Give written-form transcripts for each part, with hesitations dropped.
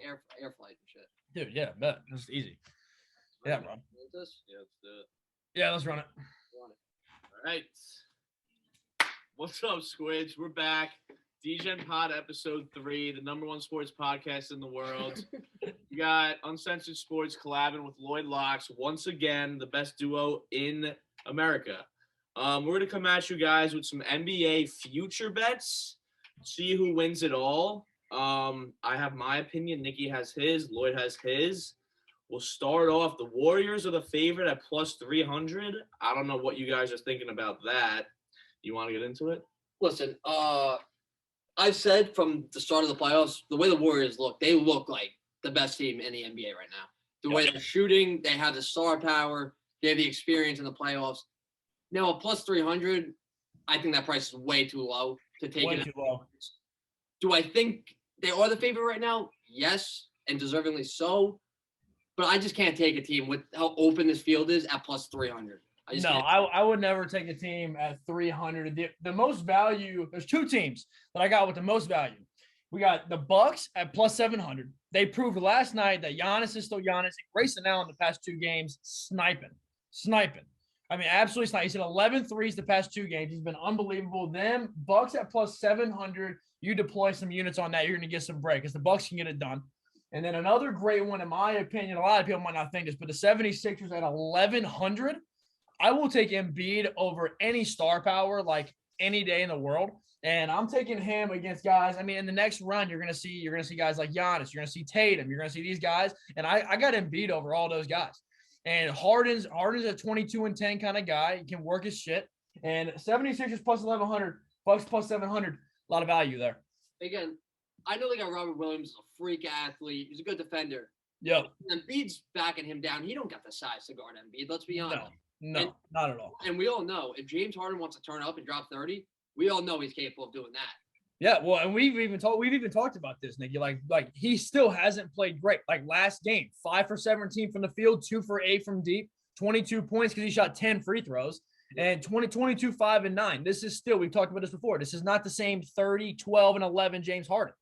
air flight and shit. Dude, yeah, bet. It's easy. Yeah, bro. Yeah, let's do it. Yeah, let's run it. All right. What's up, Squids? We're back. DegenPod Episode1, the number one sports podcast in the world. You got Uncensored Sports collabing with Lloydslocks. Once again, the best duo in America. We're going to come at you guys with some NBA future bets. See who wins it all. I have my opinion. Nikki has his. Lloyd has his. We'll start off. The Warriors are the favorite at plus 300. I don't know what you guys are thinking about that. You want to get into it? Listen, I've said from the start of the playoffs, the way the Warriors look, they look like the best team in the NBA right now. The way they're shooting, they have the star power, they have the experience in the playoffs. Now, a plus 300, I think that price is way too low to take it. Too low. Do I think they are the favorite right now? Yes, and deservingly so. But I just can't take a team with how open this field is at plus 300. I would never take a team at 300. The most value, there's two teams that I got with the most value. We got the Bucks at plus 700. They proved last night that Giannis is still Giannis. Grayson Allen the past two games, sniping. I mean, absolutely sniping. He's hit 11 threes the past two games. He's been unbelievable. Them Bucks at plus 700. You deploy some units on that, you're going to get some break because the Bucks can get it done. And then another great one, in my opinion, a lot of people might not think this, but the 76ers at 1,100. I will take Embiid over any star power like any day in the world. And I'm taking him against guys. I mean, in the next run, you're gonna see guys like Giannis, you're gonna see Tatum, you're gonna see these guys. And I got Embiid over all those guys. And Harden's a 22-10 kind of guy. He can work his shit. And 76ers plus 1,100, Bucks plus 700. A lot of value there. Again, I know they got Robert Williams, a freak athlete. He's a good defender. Yep. Embiid's backing him down. He don't got the size to guard Embiid. Let's be honest. No, not at all. And we all know if James Harden wants to turn up and drop 30, we all know he's capable of doing that. Yeah, well, and we've even talked about this, Nicky. Like he still hasn't played great. Like last game, 5 for 17 from the field, 2 for 8 from deep, 22 points because he shot 10 free throws, and 22, 5, and 9. This is still, we've talked about this before. This is not the same 30, 12, and 11 James Harden.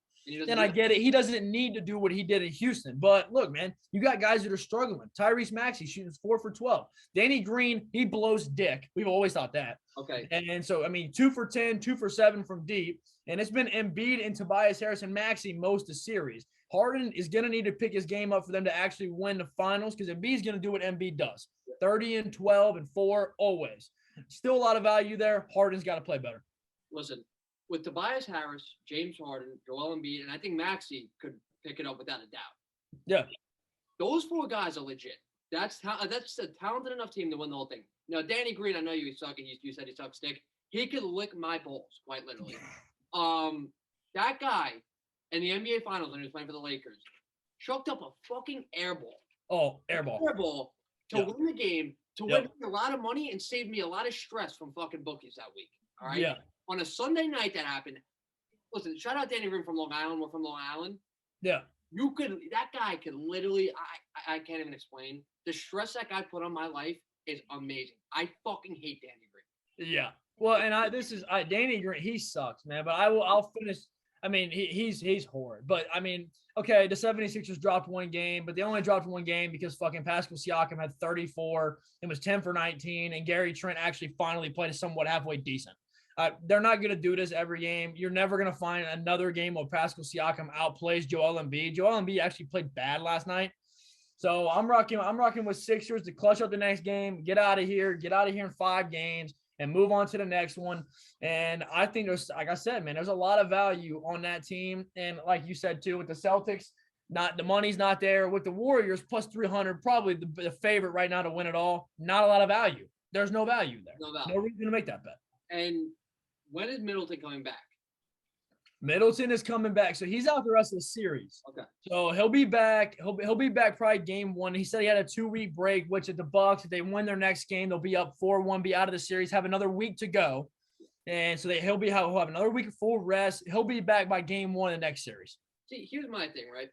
And I get it. He doesn't need to do what he did in Houston. But look, man, you got guys that are struggling. Tyrese Maxey shooting 4 for 12. Danny Green, he blows dick. We've always thought that. Okay. And so, I mean, 2 for 10, 2 for 7 from deep. And it's been Embiid and Tobias Harris and Maxey most of the series. Harden is going to need to pick his game up for them to actually win the finals because Embiid's going to do what Embiid does. 30 and 12 and 4 always. Still a lot of value there. Harden's got to play better. Listen. With Tobias Harris, James Harden, Joel Embiid, and I think Maxey could pick it up without a doubt. Yeah. Those 4 guys are legit. That's a talented enough team to win the whole thing. Now, Danny Green, I know you suck, and you said he sucks stick. He could lick my balls, quite literally. That guy in the NBA Finals when he was playing for the Lakers chucked up a fucking air ball. Oh, air ball. Air ball to win the game, to win me a lot of money and save me a lot of stress from fucking bookies that week. All right? Yeah. On a Sunday night that happened. Listen, shout out Danny Green from Long Island. We're from Long Island. Yeah. That guy could literally, I can't even explain. The stress that guy put on my life is amazing. I fucking hate Danny Green. Yeah. Well, and Danny Green, he sucks, man. But I'll finish. I mean, he's horrid. But I mean, okay, the 76ers dropped one game, but they only dropped one game because fucking Pascal Siakam had 34 and was 10 for 19, and Gary Trent actually finally played a somewhat halfway decent. They're not going to do this every game. You're never going to find another game where Pascal Siakam outplays Joel Embiid. Joel Embiid actually played bad last night. So I'm rocking with Sixers to clutch up the next game, get out of here in 5 games and move on to the next one. And I think there's, like I said, man, there's a lot of value on that team. And like you said too, with the Celtics, the money's not there. With the Warriors, plus 300, probably the favorite right now to win it all. Not a lot of value. There's no value there. No reason to make that bet. And when is Middleton coming back? Middleton is coming back. So he's out the rest of the series. Okay. So he'll be back. He'll be back probably game 1. He said he had a 2-week break, which at the Bucks, if they win their next game, they'll be up 4-1, be out of the series, have another week to go. And so he'll have another week of full rest. He'll be back by game 1 of the next series. See, here's my thing, right?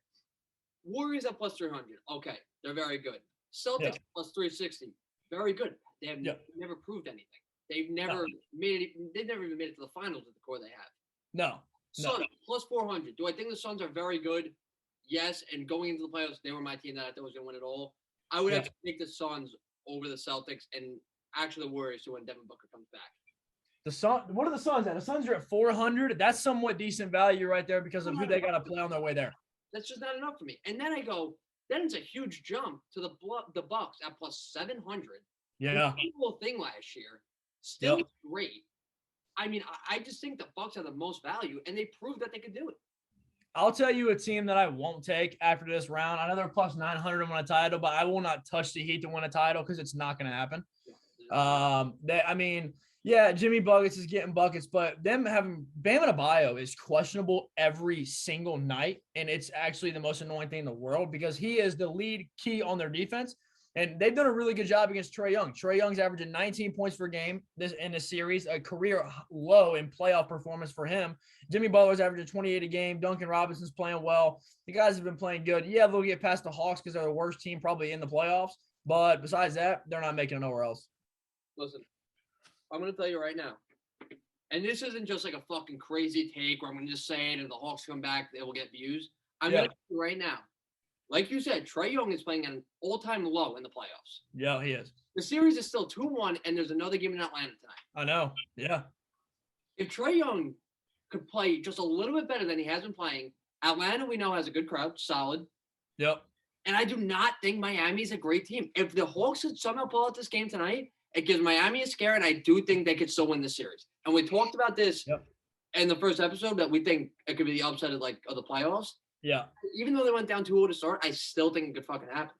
Warriors at plus 300. Okay. They're very good. Celtics plus 360. Very good. They have never proved anything. They've never made it. They've never even made it to the finals with the core they have. No. Suns plus 400. Do I think the Suns are very good? yes, and going into the playoffs, they were my team that I thought was going to win it all. I would have to take the Suns over the Celtics and actually the Warriors to when Devin Booker comes back. What are the Suns at? The Suns are at 400. That's somewhat decent value right there because of who they got to play on their way there. That's just not enough for me. And then I go, then it's a huge jump to the Bucks at plus 700. Yeah. The whole thing last year still great. I mean, I just think the Bucks have the most value, and they proved that they could do it. I'll tell you a team that I won't take after this round. I know they're plus 900 to win a title, but I will not touch the Heat to win a title because it's not going to happen. Jimmy Buckets is getting buckets, but them having Bam Adebayo is questionable every single night, and it's actually the most annoying thing in the world because he is the lead key on their defense, and they've done a really good job against Trae Young. Trae Young's averaging 19 points per game in this series, a career low in playoff performance for him. Jimmy Butler's averaging 28 a game. Duncan Robinson's playing well. The guys have been playing good. Yeah, they'll get past the Hawks because they're the worst team probably in the playoffs, but besides that, they're not making it nowhere else. Listen, I'm going to tell you right now, and this isn't just like a fucking crazy take where I'm going to just say it and the Hawks come back, they will get views. I'm going to tell you right now, like you said, Trae Young is playing at an all-time low in the playoffs. Yeah, he is. The series is still 2-1, and there's another game in Atlanta tonight. I know. Yeah. If Trae Young could play just a little bit better than he has been playing, Atlanta we know has a good crowd, solid. Yep. And I do not think Miami's a great team. If the Hawks could somehow pull out this game tonight, it gives Miami a scare, and I do think they could still win this series. And we talked about this in the first episode that we think it could be the upset of the playoffs. Yeah. Even though they went down 2-0 to start, I still think it could fucking happen.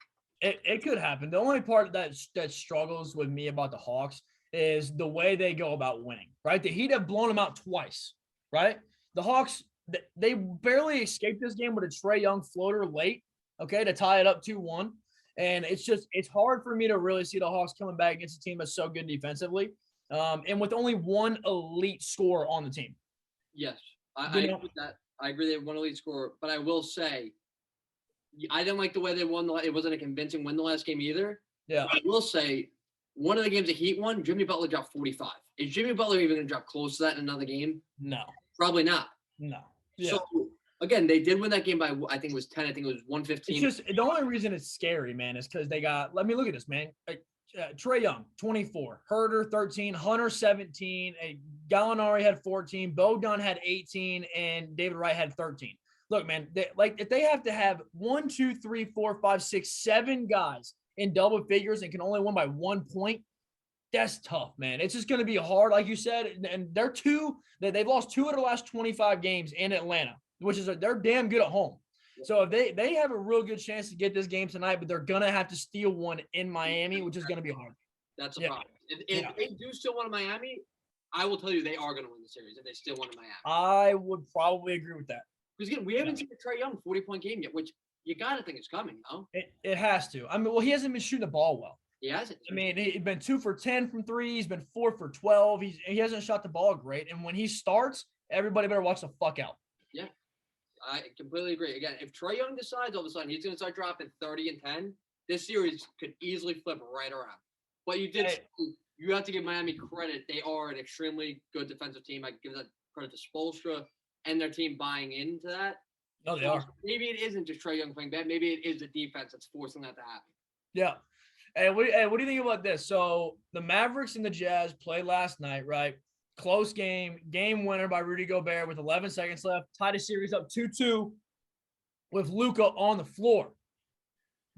It could happen. The only part that struggles with me about the Hawks is the way they go about winning, right? The Heat have blown them out twice, right? The Hawks, they barely escaped this game with a Trae Young floater late, to tie it up 2-1. And it's hard for me to really see the Hawks coming back against a team that's so good defensively, and with only one elite scorer on the team. Yes, I agree with that. I agree they have one elite scorer, but I will say I didn't like the way they won. It wasn't a convincing win the last game either. Yeah. But I will say one of the games the Heat won, Jimmy Butler dropped 45. Is Jimmy Butler even going to drop close to that in another game? No. Probably not. No. Yeah. So, again, they did win that game by, I think it was 10. I think it was 115. It's just the only reason it's scary, man, is because they got – let me look at this, man. Trae Young, 24. Herter, 13. Hunter, 17. Gallinari had 14. Bogdan had 18. And David Wright had 13. Look, man, if they have to have 1, 2, 3, 4, 5, 6, 7 guys in double figures and can only win by 1 point, that's tough, man. It's just going to be hard, like you said. And they've lost 2 of the last 25 games in Atlanta, which is they're damn good at home. So if they have a real good chance to get this game tonight, but they're going to have to steal one in Miami, which is going to be hard. That's a problem. If they do still win in Miami, I will tell you they are going to win the series if they still win in Miami. I would probably agree with that. Because again, we haven't seen a Trae Young 40-point game yet, which you got to think is coming, no? It has to. I mean, well, he hasn't been shooting the ball well. He hasn't. I mean, he's been 2 for 10 from 3. He's been 4 for 12. He hasn't shot the ball great. And when he starts, everybody better watch the fuck out. Yeah. I completely agree. Again, if Trae Young decides all of a sudden he's going to start dropping 30 and 10, this series could easily flip right around. But you have to give Miami credit. They are an extremely good defensive team. I give that credit to Spoelstra and their team buying into that. No, they are. Maybe it isn't just Trae Young playing bad. Maybe it is the defense that's forcing that to happen. Yeah. Hey, what do you think about this? So the Mavericks and the Jazz played last night, right? Close game winner by Rudy Gobert with 11 seconds left. Tied the series up 2-2 with Luka on the floor.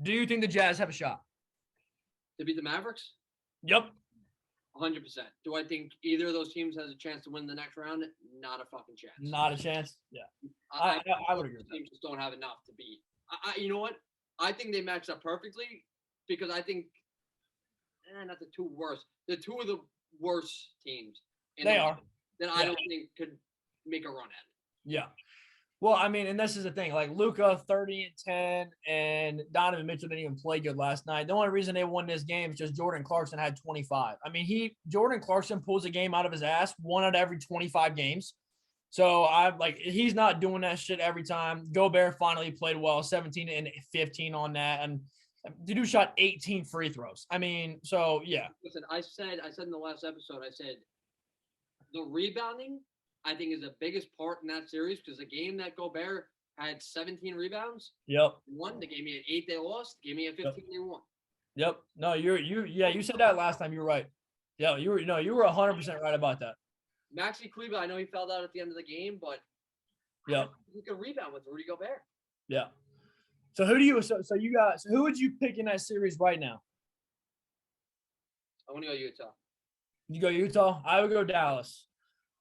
Do you think the Jazz have a shot? To beat the Mavericks? Yep. 100%. Do I think either of those teams has a chance to win the next round? Not a fucking chance. Not a chance? Yeah. I would agree with that. Teams just don't have enough to beat. You know what? I think they matched up perfectly because I think not the two worst. The two of the worst teams. They are. That I don't think could make a run at it. Yeah. Well, I mean, and this is the thing. Like Luka, 30 and 10, and Donovan Mitchell didn't even play good last night. The only reason they won this game is just Jordan Clarkson had 25. I mean, Jordan Clarkson pulls a game out of his ass 1 out of every 25 games. So he's not doing that shit every time. Gobert finally played well, 17 and 15 on that, and the dude shot 18 free throws. I mean, so yeah. Listen, I said in the last episode, I said the rebounding I think is the biggest part in that series because the game that Gobert had 17 rebounds. Yep. Won. They gave me an 8. They lost. Gave me a 15. They won. Yep. No, you said that last time. You're right. Yeah, you were 100% right about that. Maxi Kleber, I know he fell out at the end of the game, but yeah, he could rebound with Rudy Gobert. Yeah. So who would you pick in that series right now? I want to go Utah. You go Utah? I would go Dallas.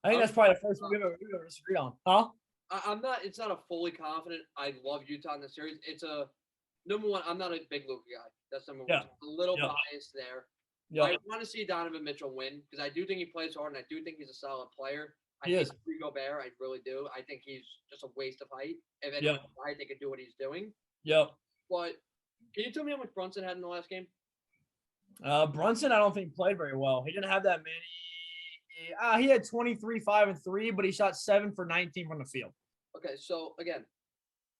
I think that's probably the first one we're going to disagree on. Huh? I'm not. It's not a fully confident. I love Utah in the series. It's a number one. I'm not a big Luka guy. That's number one. A little biased there. I want to see Donovan Mitchell win because I do think he plays hard and I do think he's a solid player. I think Rudy Gobert, I really do. I think he's just a waste of height. If anyone tried, they could do what he's doing. Yep. But can you tell me how much Brunson had in the last game? Brunson, I don't think played very well. He didn't have that many. He had 23, 5, and 3, but he shot 7 for 19 from the field. Okay, so again,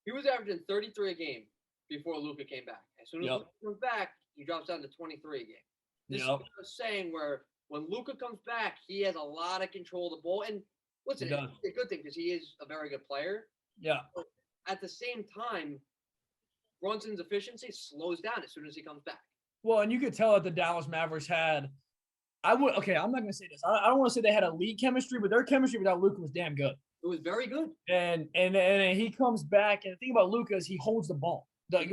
he was averaging 33 a game before Luka came back. As soon as Luka comes back, he drops down to 23 a game. This is what I was saying where when Luka comes back, he has a lot of control of the ball. And listen, it's a good thing because he is a very good player. Yeah. But at the same time, Brunson's efficiency slows down as soon as he comes back. Well, and you could tell that the Dallas Mavericks had I'm not going to say this. I don't want to say they had elite chemistry, but their chemistry without Luka was damn good. It was very good. And he comes back, and the thing about Luka is he holds the ball. If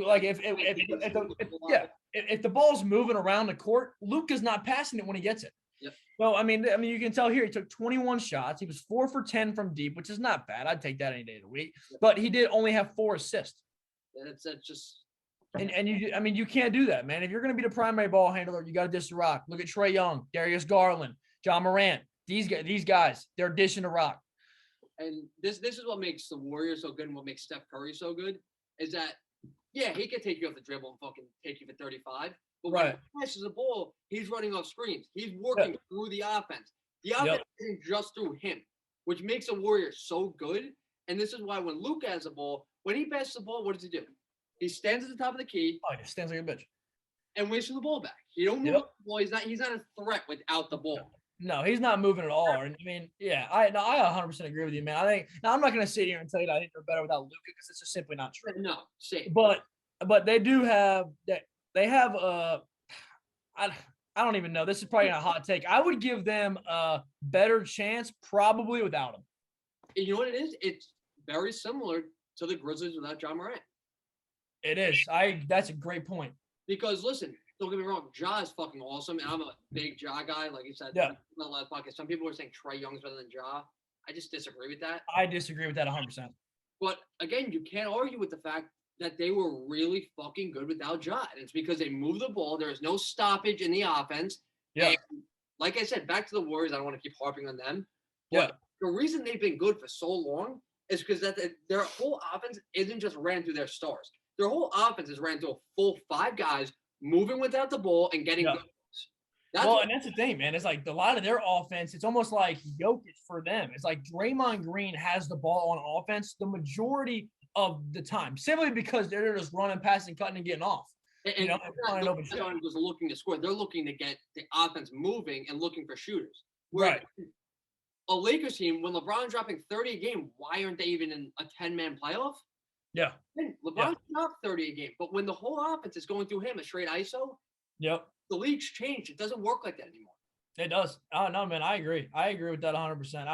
the ball's moving around the court, Luka's not passing it when he gets it. Yep. Well, I mean, you can tell here he took 21 shots. He was 4 for 10 from deep, which is not bad. I'd take that any day of the week. Yep. But he did only have 4 assists. That's just. And you can't do that, man. If you're going to be the primary ball handler, you got to dish the rock. Look at Trae Young, Darius Garland, John Morant. These guys, they're dishing the rock. And this is what makes the Warriors so good and what makes Steph Curry so good is that, yeah, he can take you off the dribble and fucking take you for 35. But when he passes the ball, he's running off screens. He's working through the offense. The offense isn't just through him, which makes the Warriors so good. And this is why when Luka has the ball, when he passes the ball, what does he do? He stands at the top of the key. Oh, he stands like a bitch. And waits for the ball back. He don't move the ball. He's not a threat without the ball. No, he's not moving at all. And I mean, I 100% agree with you, man. I think now I'm not going to sit here and tell you that I think they're better without Luka because it's just simply not true. No, same. But they do have that. They have I don't even know. This is probably a hot take. I would give them a better chance probably without him. You know what it is? It's very similar to the Grizzlies without John Morant. It is. That's a great point. Because listen, don't get me wrong, Ja is fucking awesome, and I'm a big Ja guy. Like you said, in the last podcast, some people are saying Trae Young's better than Ja. I just disagree with that. I disagree with that 100%. But again, you can't argue with the fact that they were really fucking good without Ja. And it's because they moved the ball. There is no stoppage in the offense. Yeah. And like I said, back to the Warriors. I don't want to keep harping on them. But the reason they've been good for so long is because their whole offense isn't just ran through their stars. Their whole offense is ran through a full 5 guys moving without the ball and getting good. And that's the thing, man. It's like a lot of their offense, it's almost like Jokic for them. It's like Draymond Green has the ball on offense the majority of the time, simply because they're just running, passing, cutting, and getting off. And they're not just looking to score. They're looking to get the offense moving and looking for shooters. Where a Lakers team, when LeBron's dropping 30 a game, why aren't they even in a 10-man playoff? Yeah. LeBron's dropped 30 a game, but when the whole offense is going through him, a straight ISO, the league's changed. It doesn't work like that anymore. It does. Oh, no, man, I agree. I agree with that 100%.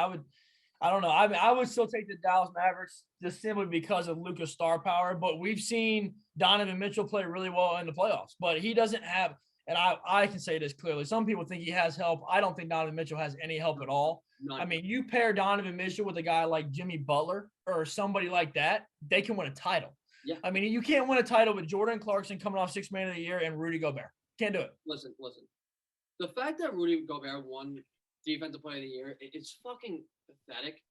I don't know. I mean, I would still take the Dallas Mavericks just simply because of Luka's star power, but we've seen Donovan Mitchell play really well in the playoffs, but he doesn't have, and I can say this clearly, some people think he has help. I don't think Donovan Mitchell has any help at all. None. I mean, you pair Donovan Mitchell with a guy like Jimmy Butler or somebody like that, they can win a title. Yeah. I mean, you can't win a title with Jordan Clarkson coming off 6th Man of the Year and Rudy Gobert. Can't do it. Listen. The fact that Rudy Gobert won Defensive Player of the Year, it's fucking pathetic.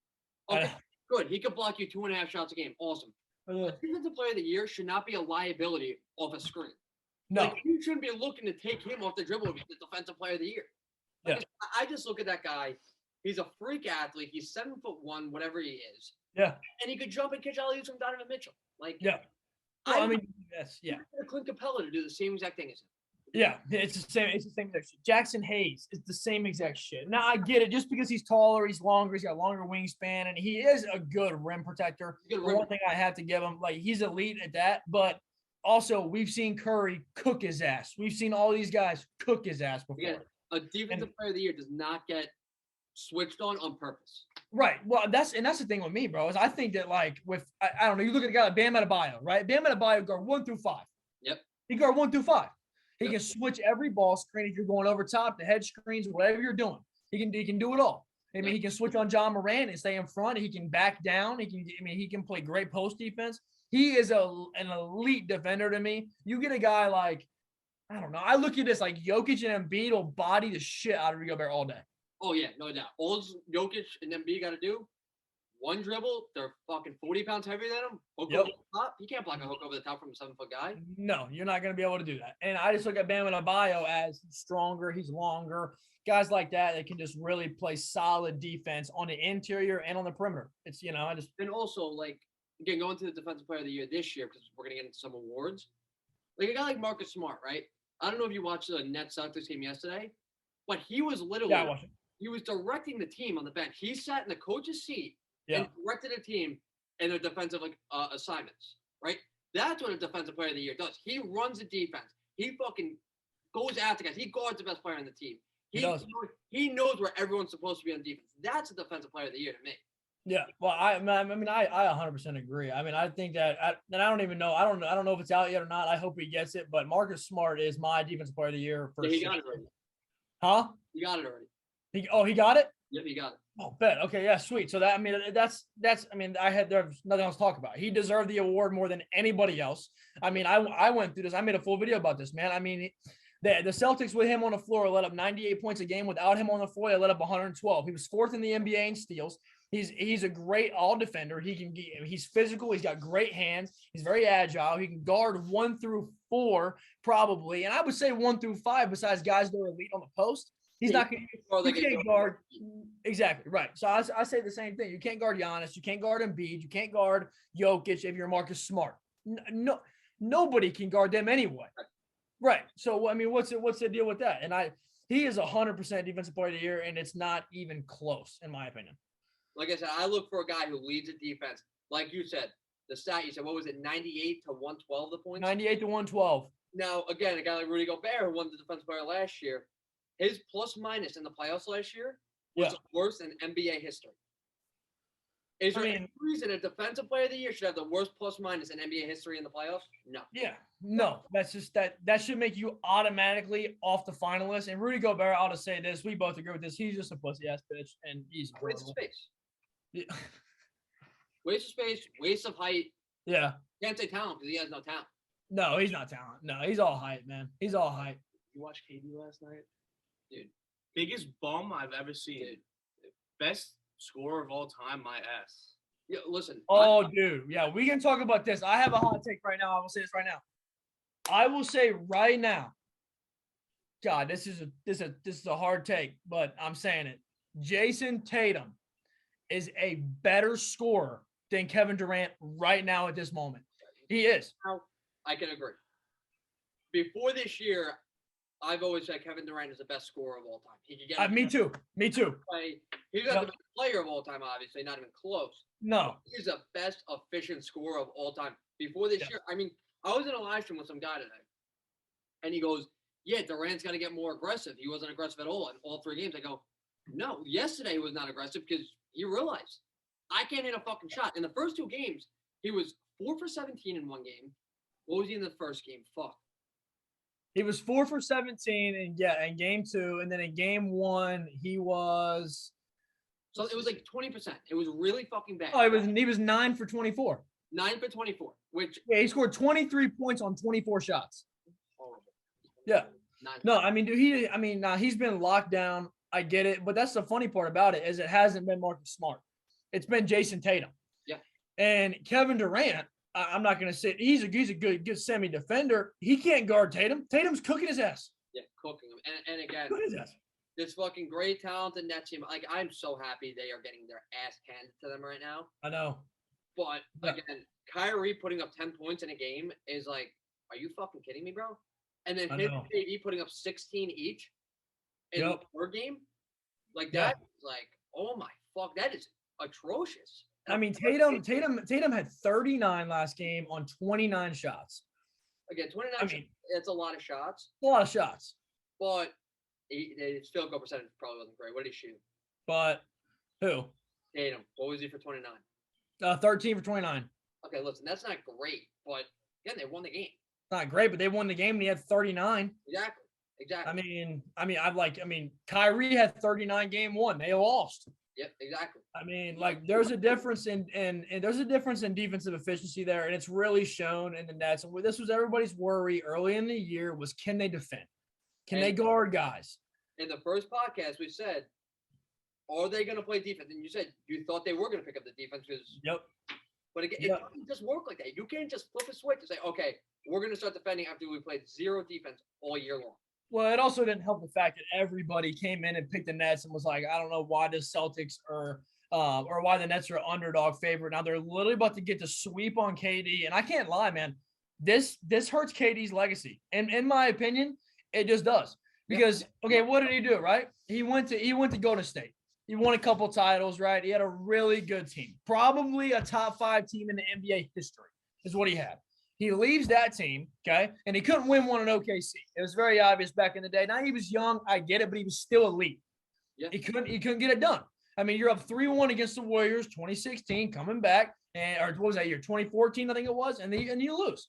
Okay, good. He could block you 2.5 shots a game. Awesome. Defensive Player of the Year should not be a liability off a screen. No. Like, you shouldn't be looking to take him off the dribble if he's the Defensive Player of the Year. Like, I just look at that guy. He's a freak athlete. He's 7'1", whatever he is. Yeah. And he could jump and catch alley-oops from Donovan Mitchell. Like, well, I mean, Clint Capella to do the same exact thing as him. Yeah, it's the same. It's the same exact shit. Jackson Hayes is the same exact shit. Now I get it. Just because he's taller, he's longer, he's got longer wingspan, and he is a good rim protector. Good The rim. one thing I have to give him, like, he's elite at that. But also, we've seen Curry cook his ass. We've seen all these guys cook his ass before. Again, a defensive player of the year does not get switched on purpose. Right. Well, that's the thing with me, bro. Is I think that, like, with I don't know, you look at a guy like Bam Adebayo, right? Bam Adebayo guard 1 through 5. Yep. He guard 1 through 5. He Yep. can switch every ball screen if you're going over top, the head screens, whatever you're doing. He can do it all. I mean, Yep. he can switch on John Morant and stay in front. He can back down. He can play great post defense. He is an elite defender to me. You get a guy like, I don't know. I look at this like Jokic and Embiid will body the shit out of Rudy Gobert all day. Oh yeah, no doubt. All Jokic and Embiid got to do, one dribble, they're fucking 40 pounds heavier than him. Hook Yep. over the top. You can't block a hook over the top from a 7-foot guy. No, you're not going to be able to do that. And I just look at Bam Adebayo as stronger. He's longer. Guys like that can just really play solid defense on the interior and on the perimeter. It's, And also, like, again, going to the defensive player of the year this year, because we're going to get into some awards. Like a guy like Marcus Smart, right? I don't know if you watched the Nets Celtics game yesterday, but he was literally, Yeah, I watch it. he was directing the team on the bench. He sat in the coach's seat Yeah. and directed the team in their defensive assignments, right? That's what a defensive player of the year does. He runs the defense. He fucking goes after guys. He guards the best player on the team. He does. He knows where everyone's supposed to be on defense. That's a defensive player of the year to me. Yeah. Well, I 100% agree. I mean, I think that, and I don't even know. I don't know if it's out yet or not. I hope he gets it. But Marcus Smart is my defensive player of the year for Yeah, he sure. got it already. Huh? He got it already. He got it? Yep, he got it. Oh, bet. Okay, yeah, sweet. So that, there's nothing else to talk about. He deserved the award more than anybody else. I mean, I went through this. I made a full video about this, man. I mean, the Celtics with him on the floor let up 98 points a game. Without him on the floor, they let up 112. He was 4th in the NBA in steals. He's a great all defender. He's physical. He's got great hands. He's very agile. He can guard 1 through 4 probably, and I would say 1 through 5. Besides guys that are elite on the post, he's not going to. You can't guard exactly right. So I say the same thing. You can't guard Giannis. You can't guard Embiid. You can't guard Jokic if you're Marcus Smart. No, nobody can guard them anyway. Right. So I mean, what's the deal with that? And he is 100% defensive player of the year, and it's not even close in my opinion. Like I said, I look for a guy who leads the defense. Like you said, the stat you said, what was it, 98 to 112 the points? 98 to 112. Now, again, a guy like Rudy Gobert, who won the defensive player last year, his plus minus in the playoffs last year was worse in NBA history. Is there any reason a defensive player of the year should have the worst plus minus in NBA history in the playoffs? No. Yeah. No. That's just that should make you automatically off the finalist. And Rudy Gobert, I'll just say this. We both agree with this. He's just a pussy ass bitch, and he's waste of space. Yeah. Waste of space, waste of height. Yeah. Can't say talent because he has no talent. No, he's not talent. No, he's all height, man. He's all height. You watched KD last night? Dude. Biggest bum I've ever seen. Dude. Best scorer of all time, my ass. Yeah, listen. Oh, dude. Yeah, we can talk about this. I have a hot take right now. I will say this right now. I will say right now. God, this is a hard take, but I'm saying it. Jason Tatum is a better scorer than Kevin Durant right now at this moment. He is. I can agree. Before this year, I've always said Kevin Durant is the best scorer of all time. He could get me too. He's not the best player of all time, obviously, not even close. No. He's the best efficient scorer of all time. Before this year, I mean, I was in a live stream with some guy today, and he goes, yeah, Durant's got to get more aggressive. He wasn't aggressive at all in all 3 games. I go, no, yesterday he was not aggressive because he realized I can't hit a fucking shot. In the first 2 games, he was 4 for 17 in one game. What was he in the first game? Fuck. He was 4 for 17 in game 2, and then in game 1 he was. So it was like 20%. It was really fucking bad. Oh, he was 9 for 24. 9 for 24, which he scored 23 points on 24 shots. Horrible. Yeah. No, I mean, dude, he's been locked down. I get it, but that's the funny part about it is it hasn't been Marcus Smart. It's been Jason Tatum. Yeah. And Kevin Durant, I'm not going to say he's a good semi defender. He can't guard Tatum. Tatum's cooking his ass. Yeah, cooking him. And again, cooking his ass. This fucking great talented net team. Like, I'm so happy they are getting their ass handed to them right now. I know. But again, Kyrie putting up 10 points in a game is like, are you fucking kidding me, bro? and then him and KD putting up 16 each in the third game, like that is like, oh my fuck, that is atrocious. I mean, Tatum had 39 last game on 29 shots. Again, 29 shots, it's a lot of shots. A lot of shots. But his field goal percentage probably wasn't great. What did he shoot? But who? Tatum. What was he for 29? 13 for 29. Okay, listen, that's not great, but again, they won the game. Not great, but they won the game and he had 39. Exactly. I mean, Kyrie had 39 game one. They lost. Yep, exactly. I mean, like there's a difference in defensive efficiency there, and it's really shown in the Nets. And this was everybody's worry early in the year was, can they defend? Can they guard guys? In the first podcast, we said, are they going to play defense? And you said you thought they were going to pick up the defense because. Yep. But again, it doesn't just work like that. You can't just flip a switch and say, okay, we're going to start defending after we played zero defense all year long. Well, it also didn't help the fact that everybody came in and picked the Nets and was like, I don't know why the Celtics or why the Nets are underdog favorite. Now they're literally about to get the sweep on KD. And I can't lie, man. This hurts KD's legacy. And in my opinion, it just does. Because, okay, what did he do, right? He went to Golden State. He won a couple titles, right? He had a really good team. Probably a top 5 team in the NBA history is what he had. He leaves that team, okay? And he couldn't win one in OKC. It was very obvious back in the day. Now he was young, I get it, but he was still elite. Yeah. He couldn't get it done. I mean, you're up 3-1 against the Warriors, 2016, coming back, or what was that year? 2014, I think it was, and you lose.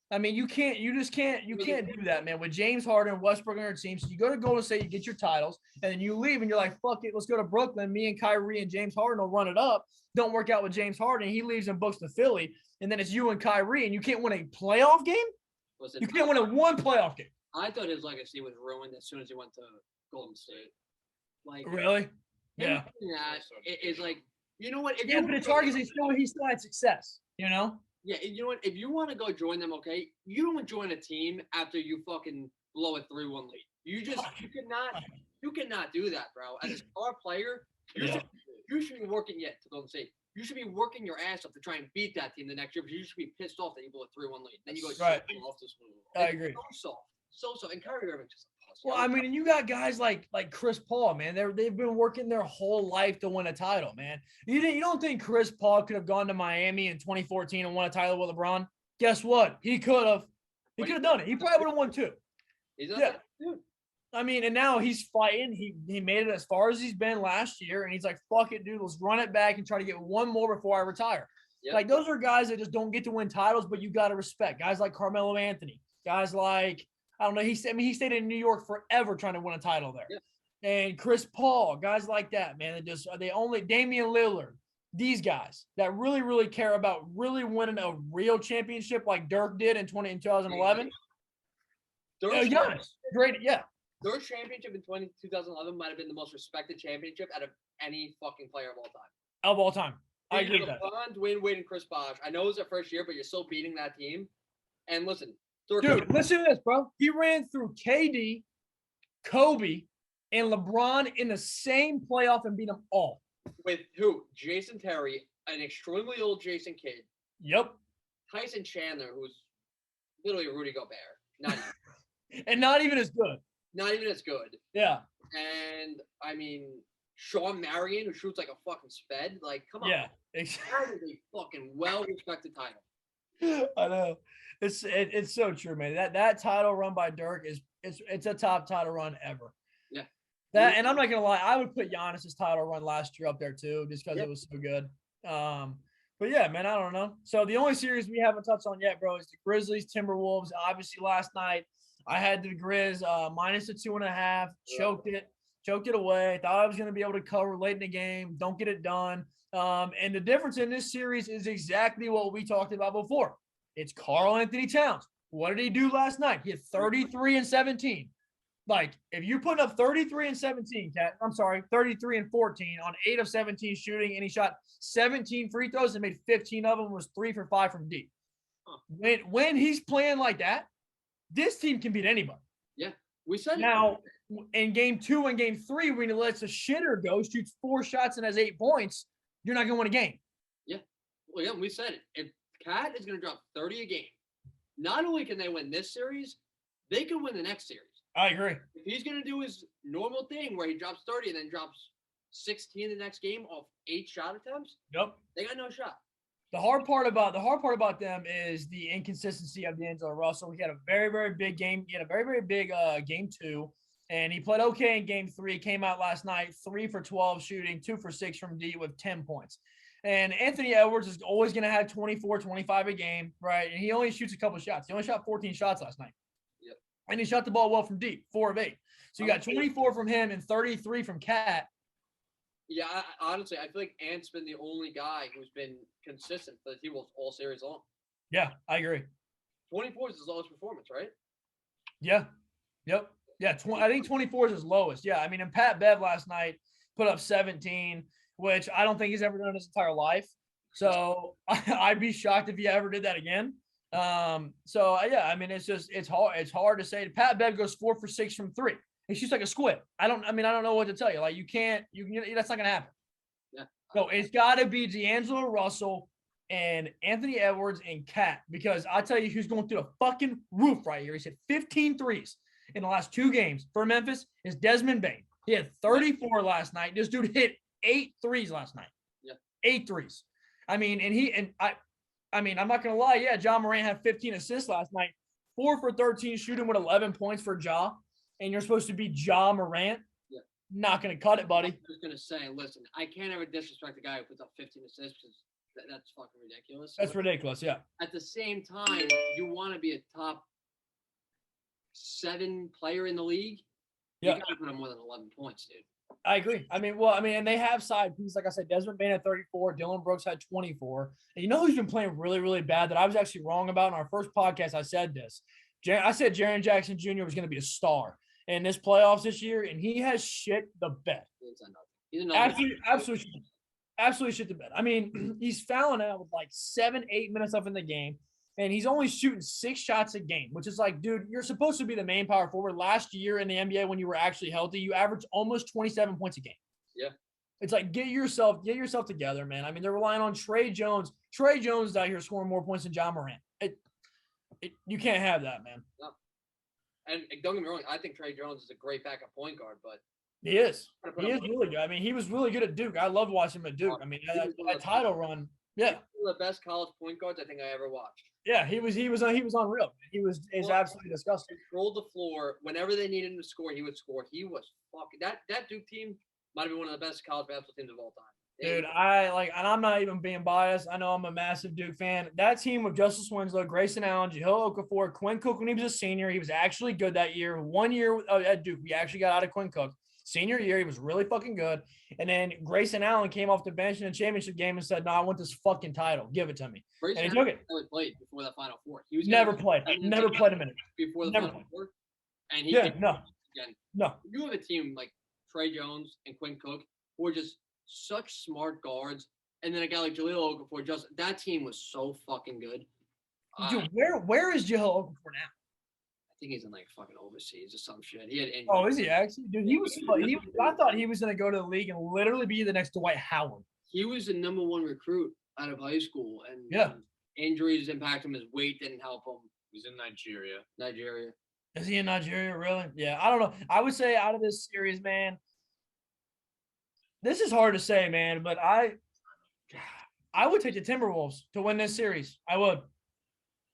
I mean, you can't do that, man. With James Harden, Westbrook on your team, so you go to Golden State, you get your titles, and then you leave, and you're like, fuck it, let's go to Brooklyn. Me and Kyrie and James Harden will run it up. Don't work out with James Harden. He leaves and books to Philly, and then it's you and Kyrie, and you can't win a playoff game? Listen, you can't win one playoff game. I thought his legacy was ruined as soon as he went to Golden State. Like, really? Yeah. It's like, you know what? But it's hard because he still had success, you know? Yeah, you know what? If you want to go join them, okay, you don't join a team after you fucking blow a 3-1 lead. You cannot do that, bro. As a star player, you should be working to Golden State. You should be working your ass off to try and beat that team the next year, but you should be pissed off that you blew a 3-1 lead. Then you go off this move. I agree. So soft. And Kyrie Irving just. Well, I mean, and you got guys like Chris Paul, man. They've been working their whole life to win a title, man. You don't think Chris Paul could have gone to Miami in 2014 and won a title with LeBron? Guess what? He could have. He could have done it. He probably would have won too. He's not that dude. I mean, and now he's fighting. He made it as far as he's been last year, and he's like, fuck it, dude. Let's run it back and try to get one more before I retire. Yep. Like, those are guys that just don't get to win titles, but you got to respect. Guys like Carmelo Anthony. Guys like, I don't know. He stayed in New York forever trying to win a title there. Yeah. And Chris Paul, guys like that, man. Damian Lillard, these guys that really, really care about really winning a real championship like Dirk did in 2011. Great, yeah. Their championship in 2011 might have been the most respected championship out of any fucking player of all time. Of all time. I agree with that. LeBron, Dwayne Wade, and Chris Bosh. I know it was their first year, but you're still beating that team. And listen. Dude, listen to this, bro. He ran through KD, Kobe, and LeBron in the same playoff and beat them all. With who? Jason Terry, an extremely old Jason Kidd. Yep. Tyson Chandler, who's literally Rudy Gobert. And not even as good. Not even as good. Yeah. And, I mean, Sean Marion, who shoots like a fucking sped. Like, come on. Yeah. That is a fucking well-respected title. I know. It's so true, man. That title run by Dirk it's a top title run ever. Yeah. And I'm not gonna lie, I would put Giannis's title run last year up there too, just because it was so good. But yeah, man, I don't know. So the only series we haven't touched on yet, bro, is the Grizzlies, Timberwolves. Obviously, last night I had the Grizz minus the 2.5, choked it away. Thought I was gonna be able to cover late in the game. Don't get it done. And the difference in this series is exactly what we talked about before. It's Karl Anthony Towns. What did he do last night? He had 33 and 17. Like, if you put up 33 and 17, 33 and 14 on 8 of 17 shooting, and he shot 17 free throws and made 15 of them, was 3 for 5 from deep. When he's playing like that, this team can beat anybody. Yeah, we said now, in game 2 and game 3, when he lets a shitter go, shoots 4 shots and has 8 points, you're not going to win a game. Yeah. Well, yeah, we said it. If Cat is going to drop 30 a game, not only can they win this series, they could win the next series. I agree. If he's going to do his normal thing where he drops 30 and then drops 16 the next game off 8 shot attempts, Yep. they got no shot. The hard part about them is the inconsistency of D'Angelo Russell. He had a very, very big game. He had a very, very big game 2, and he played okay in game 3. Came out last night, 3 for 12 shooting, 2 for 6 from D with 10 points. And Anthony Edwards is always going to have 24, 25 a game, right? And he only shoots a couple shots. He only shot 14 shots last night. Yep. And he shot the ball well from deep, 4 of 8. So you got 24 from him and 33 from Cat. Yeah, honestly, I feel like Ant's been the only guy who's been consistent for the T-Wolves all series long. Yeah, I agree. 24 is his lowest performance, right? Yeah. Yep. Yeah, I think 24 is his lowest. Yeah, I mean, and Pat Bev last night put up 17, which I don't think he's ever done in his entire life. So I'd be shocked if he ever did that again. Yeah, I mean, it's hard to say. Pat Bev goes 4 for 6 from 3. He shoots like a squid. I don't know what to tell you. Like that's not gonna happen. Yeah. So it's got to be D'Angelo Russell and Anthony Edwards and Cat, because I tell you who's going through the fucking roof right here. He hit 15 threes in the last 2 games for Memphis is Desmond Bane. He had 34 last night. This dude hit 8 threes last night. Yeah. 8 threes. I mean, I'm not gonna lie. Yeah, John Morant had 15 assists last night. 4 for 13 shooting with 11 points for Ja. And you're supposed to be Ja Morant. Yeah. Not gonna cut it, buddy. I was gonna say, listen, I can't ever disrespect the guy who puts up 15 assists because that's fucking ridiculous. That's ridiculous. Yeah. At the same time, you want to be a top 7 player in the league. Yeah. You gotta put up more than 11 points, dude. I agree. I mean, and they have side pieces. Like I said, Desmond Bane had 34. Dylan Brooks had 24. And you know who's been playing really, really bad that I was actually wrong about in our first podcast? I said this. I said Jaren Jackson Jr. was going to be a star in this playoffs this year, and he has shit the bed. Absolutely shit the bed. I mean, he's fouling out with like 7-8 minutes left in the game, and he's only shooting 6 shots a game, which is like, dude, you're supposed to be the main power forward. Last year in the NBA, when you were actually healthy, you averaged almost 27 points a game. Yeah. It's like, get yourself together, man. I mean, they're relying on Trey Jones. Trey Jones is out here scoring more points than John Morant. You can't have that, man. No. And don't get me wrong, I think Trey Jones is a great backup point guard, but he is. He is really good. I mean, he was really good at Duke. I loved watching him at Duke. I mean, that title run. Yeah. One of the best college point guards I think I ever watched. Yeah, he was unreal. He's absolutely disgusting. He controlled the floor. Whenever they needed him to score, he would score. He was fucking that Duke team might have been one of the best college basketball teams of all time. Dude, and I'm not even being biased. I know I'm a massive Duke fan. That team with Justice Winslow, Grayson Allen, Jahlil Okafor, Quinn Cook when he was a senior, he was actually good that year. 1 year at Duke, we actually got out of Quinn Cook. Senior year, he was really fucking good. And then Grayson Allen came off the bench in the championship game and said, "No, I want this fucking title. Give it to me." Grayson and he took it. Never played before that Final Four. He was never played a minute before the Never Final Four. And he Yeah, again. no. You have a team like Trey Jones and Quinn Cook who are just such smart guards, and then a guy like Jahlil Okafor. That team was so fucking good. Dude, where is Jahlil Okafor now? I think he's in like fucking overseas or some shit. He had injuries. Oh, is he actually? Dude, I thought he was going to go to the league and literally be the next Dwight Howard. He was the number 1 recruit out of high school, and injuries impact him. His weight didn't help him. He's in Nigeria. Is he in Nigeria, really? Yeah, I don't know. I would say out of this series, man, this is hard to say, man, but I would take the Timberwolves to win this series. I would.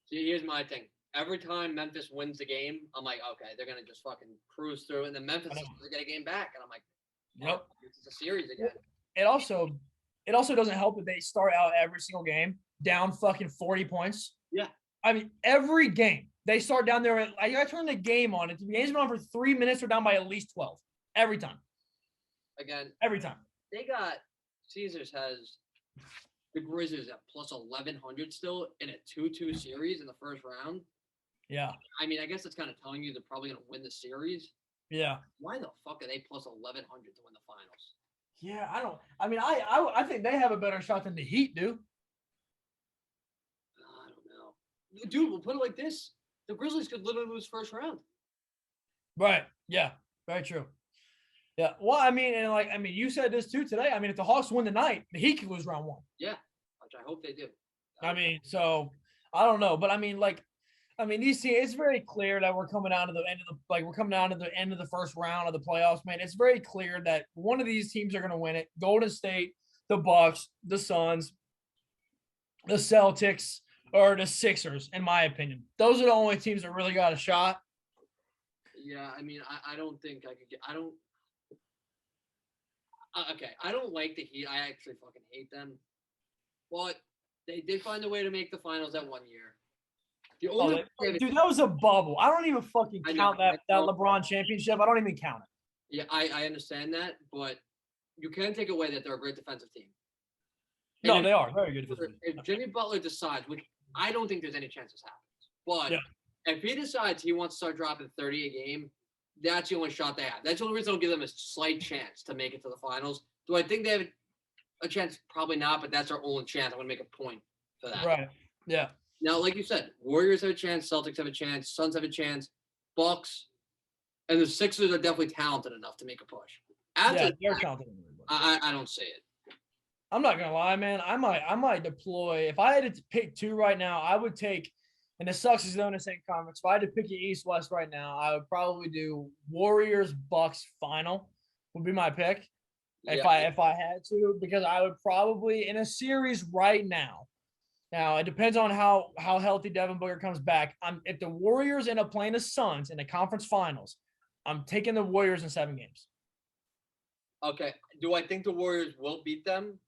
See, here's my thing. Every time Memphis wins the game, I'm like, okay, they're going to just fucking cruise through. And then Memphis is going to get a game back. And I'm like, yep, it's a series again. It also doesn't help that they start out every single game down fucking 40 points. Yeah. I mean, every game they start down there. I turn the game on. If the game's been on for 3 minutes, they're down by at least 12 every time. Again, every time. They got Caesars has the Grizzlies at plus 1,100 still in a 2-2 series in the first round. Yeah. I mean, I guess it's kind of telling you they're probably going to win the series. Yeah. Why the fuck are they plus 1,100 to win the finals? Yeah, I think they have a better shot than the Heat do. I don't know. Dude, we'll put it like this. The Grizzlies could literally lose first round. Right. Yeah. Very true. Yeah. Well, you said this too today. I mean, if the Hawks win tonight, the Heat could lose round 1. Yeah. Which I hope they do. I mean, so I don't know. But I mean, like, I mean, these teams, it's very clear that we're coming down to the end of the end of the first round of the playoffs, man. It's very clear that one of these teams are going to win it. Golden State, the Bucks, the Suns, the Celtics, or the Sixers, in my opinion. Those are the only teams that really got a shot. Yeah, I mean, I don't think I could get. Okay, I don't like the Heat. I actually fucking hate them. But they did find a way to make the finals that 1 year. The only Dude, that was a bubble. I don't even fucking count that know. LeBron championship. I don't even count it. Yeah, I understand that, but you can't take away that they're a great defensive team. No, they are very good. If Jimmy Butler decides, which I don't think there's any chance this happens, but if he decides he wants to start dropping 30 a game, that's the only shot they have. That's the only reason I'll give them a slight chance to make it to the finals. Do I think they have a chance? Probably not, but that's our only chance. I'm going to make a point for that. Right. Yeah. Now, like you said, Warriors have a chance, Celtics have a chance, Suns have a chance, Bucks, and the Sixers are definitely talented enough to make a push. They're talented. I don't see it. I'm not gonna lie, man. I might deploy. If I had to pick two right now, I would take. And it sucks is in the same conference. If I had to pick the East West right now, I would probably do Warriors Bucks final would be my pick. If I had to, because I would probably in a series right now. Now it depends on how healthy Devin Booker comes back. If the Warriors end up playing the Suns in the conference finals, I'm taking the Warriors in 7 games. Okay. Do I think the Warriors will beat them?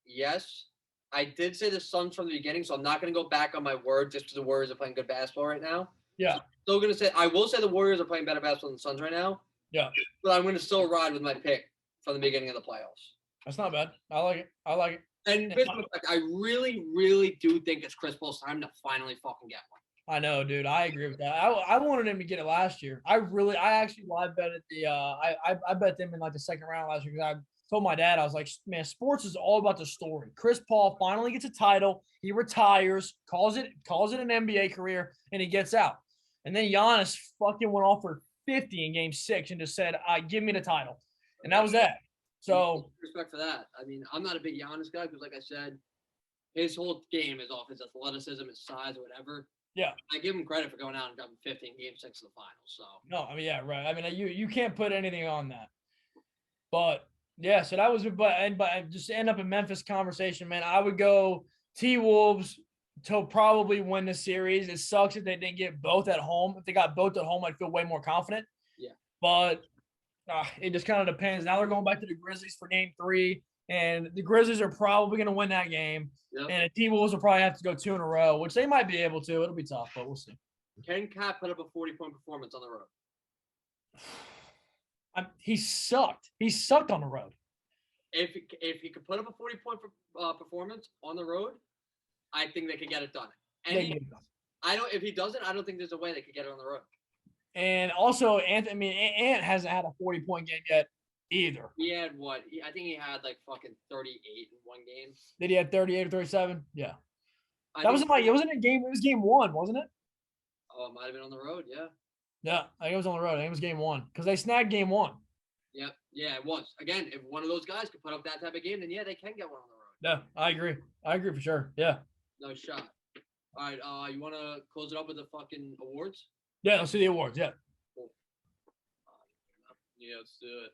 Yes. I did say the Suns from the beginning, so I'm not going to go back on my word just because the Warriors are playing good basketball right now. Yeah. So I'm still going to say – I will say the Warriors are playing better basketball than the Suns right now. Yeah. But I'm going to still ride with my pick from the beginning of the playoffs. That's not bad. I like it. And I really, really do think it's Chris Paul's time to finally fucking get one. I know, dude. I agree with that. I wanted him to get it last year. I actually live bet at the I bet them in like the second round last year because I told my dad, I was like, man, sports is all about the story. Chris Paul finally gets a title. He retires, calls it an NBA career, and he gets out. And then Giannis fucking went off for 50 in game 6 and just said, give me the title. And that was that. So respect for that. I mean, I'm not a big Giannis guy because, like I said, his whole game is off his athleticism, his size, or whatever. Yeah. I give him credit for going out and dropping 50 in game 6 of the finals. So no, I mean, yeah, right. I mean, you can't put anything on that. But yeah, so that was but just to end up in Memphis conversation, man. I would go T-Wolves to probably win the series. It sucks if they didn't get both at home. If they got both at home, I'd feel way more confident. Yeah. But it just kind of depends. Now they're going back to the Grizzlies for game 3, and the Grizzlies are probably going to win that game. Yep. And the T-Wolves will probably have to go 2 in a row, which they might be able to. It'll be tough, but we'll see. Can Cat put up a 40-point performance on the road? He sucked. He sucked on the road. If he could put up a 40-point performance on the road, I think they could get it done. And if he doesn't, I don't think there's a way they could get it on the road. And also, Ant hasn't had a 40-point game yet either. He had what? I think he had like fucking 38 in one game. Did he have 38 or 37? Yeah. It wasn't a game. It was game 1, wasn't it? Oh, it might have been on the road. Yeah. Yeah, I think it was on the road. I think it was game 1 because they snagged game 1. Yep. Yeah, it was. Again, if one of those guys could put up that type of game, then yeah, they can get one on the road. Yeah, I agree. I agree for sure. Yeah. No shot. All right. You want to close it up with the fucking awards? Yeah, let's do the awards. Yeah. Cool. Yeah, let's do it.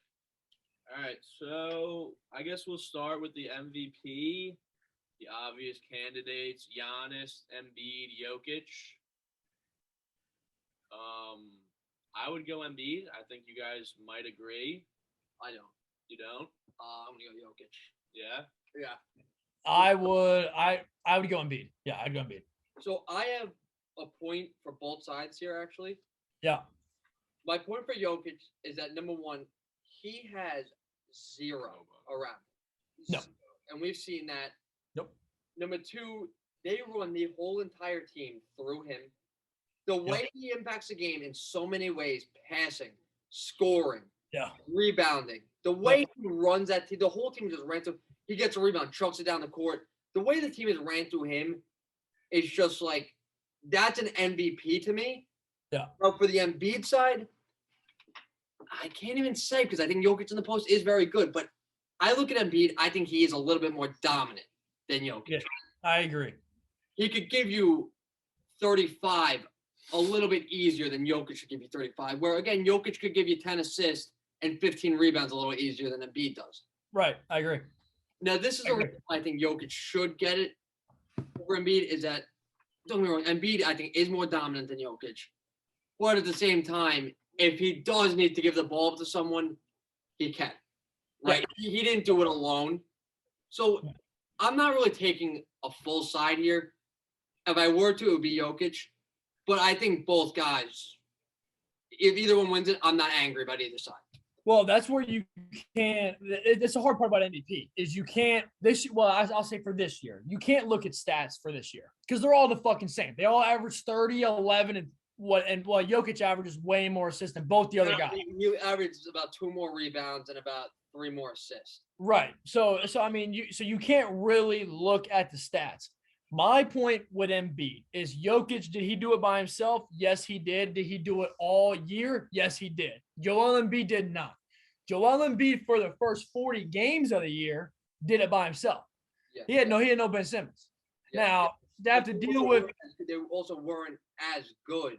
All right. So I guess we'll start with the MVP. The obvious candidates: Giannis, Embiid, Jokic. I would go Embiid. I think you guys might agree. I don't. You don't? I'm gonna go Jokic. Yeah. Yeah. I would go Embiid. Yeah, I'd go Embiid. So I have a point for both sides here, actually. Yeah. My point for Jokic is that number one, he has 0 around. No. And we've seen that. Nope. Number 2, they run the whole entire team through him. The way he impacts the game in so many ways, passing, scoring, rebounding, the way he runs that team, the whole team just ran through. He gets a rebound, chucks it down the court. The way the team is ran through him is just like, that's an MVP to me. Yeah. But for the Embiid side, I can't even say because I think Jokic in the post is very good. But I look at Embiid, I think he is a little bit more dominant than Jokic. Yeah, I agree. He could give you 35 a little bit easier than Jokic should give you 35. Where, again, Jokic could give you 10 assists and 15 rebounds a little easier than Embiid does. Right. I agree. Now, this is a reason I think Jokic should get it over Embiid is that, don't get me wrong, Embiid, I think, is more dominant than Jokic. But at the same time, if he does need to give the ball up to someone, he can. Right? He didn't do it alone. So I'm not really taking a full side here. If I were to, it would be Jokic. But I think both guys, if either one wins it, I'm not angry about either side. Well, that's where you can't. It's the hard part about MVP is you can't. I'll say for this year, you can't look at stats for this year because they're all the fucking same. They all average 30, 11, and Jokic averages way more assists than both the other guys. You average about 2 more rebounds and about 3 more assists. Right. So I mean, you can't really look at the stats. My point with Embiid is Jokic, did he do it by himself? Yes, he did. Did he do it all year? Yes, he did. Joel Embiid did not. Joel Embiid for the first 40 games of the year did it by himself. Yeah. He had no Ben Simmons. Yeah. Now, they have to deal with – they also weren't as good.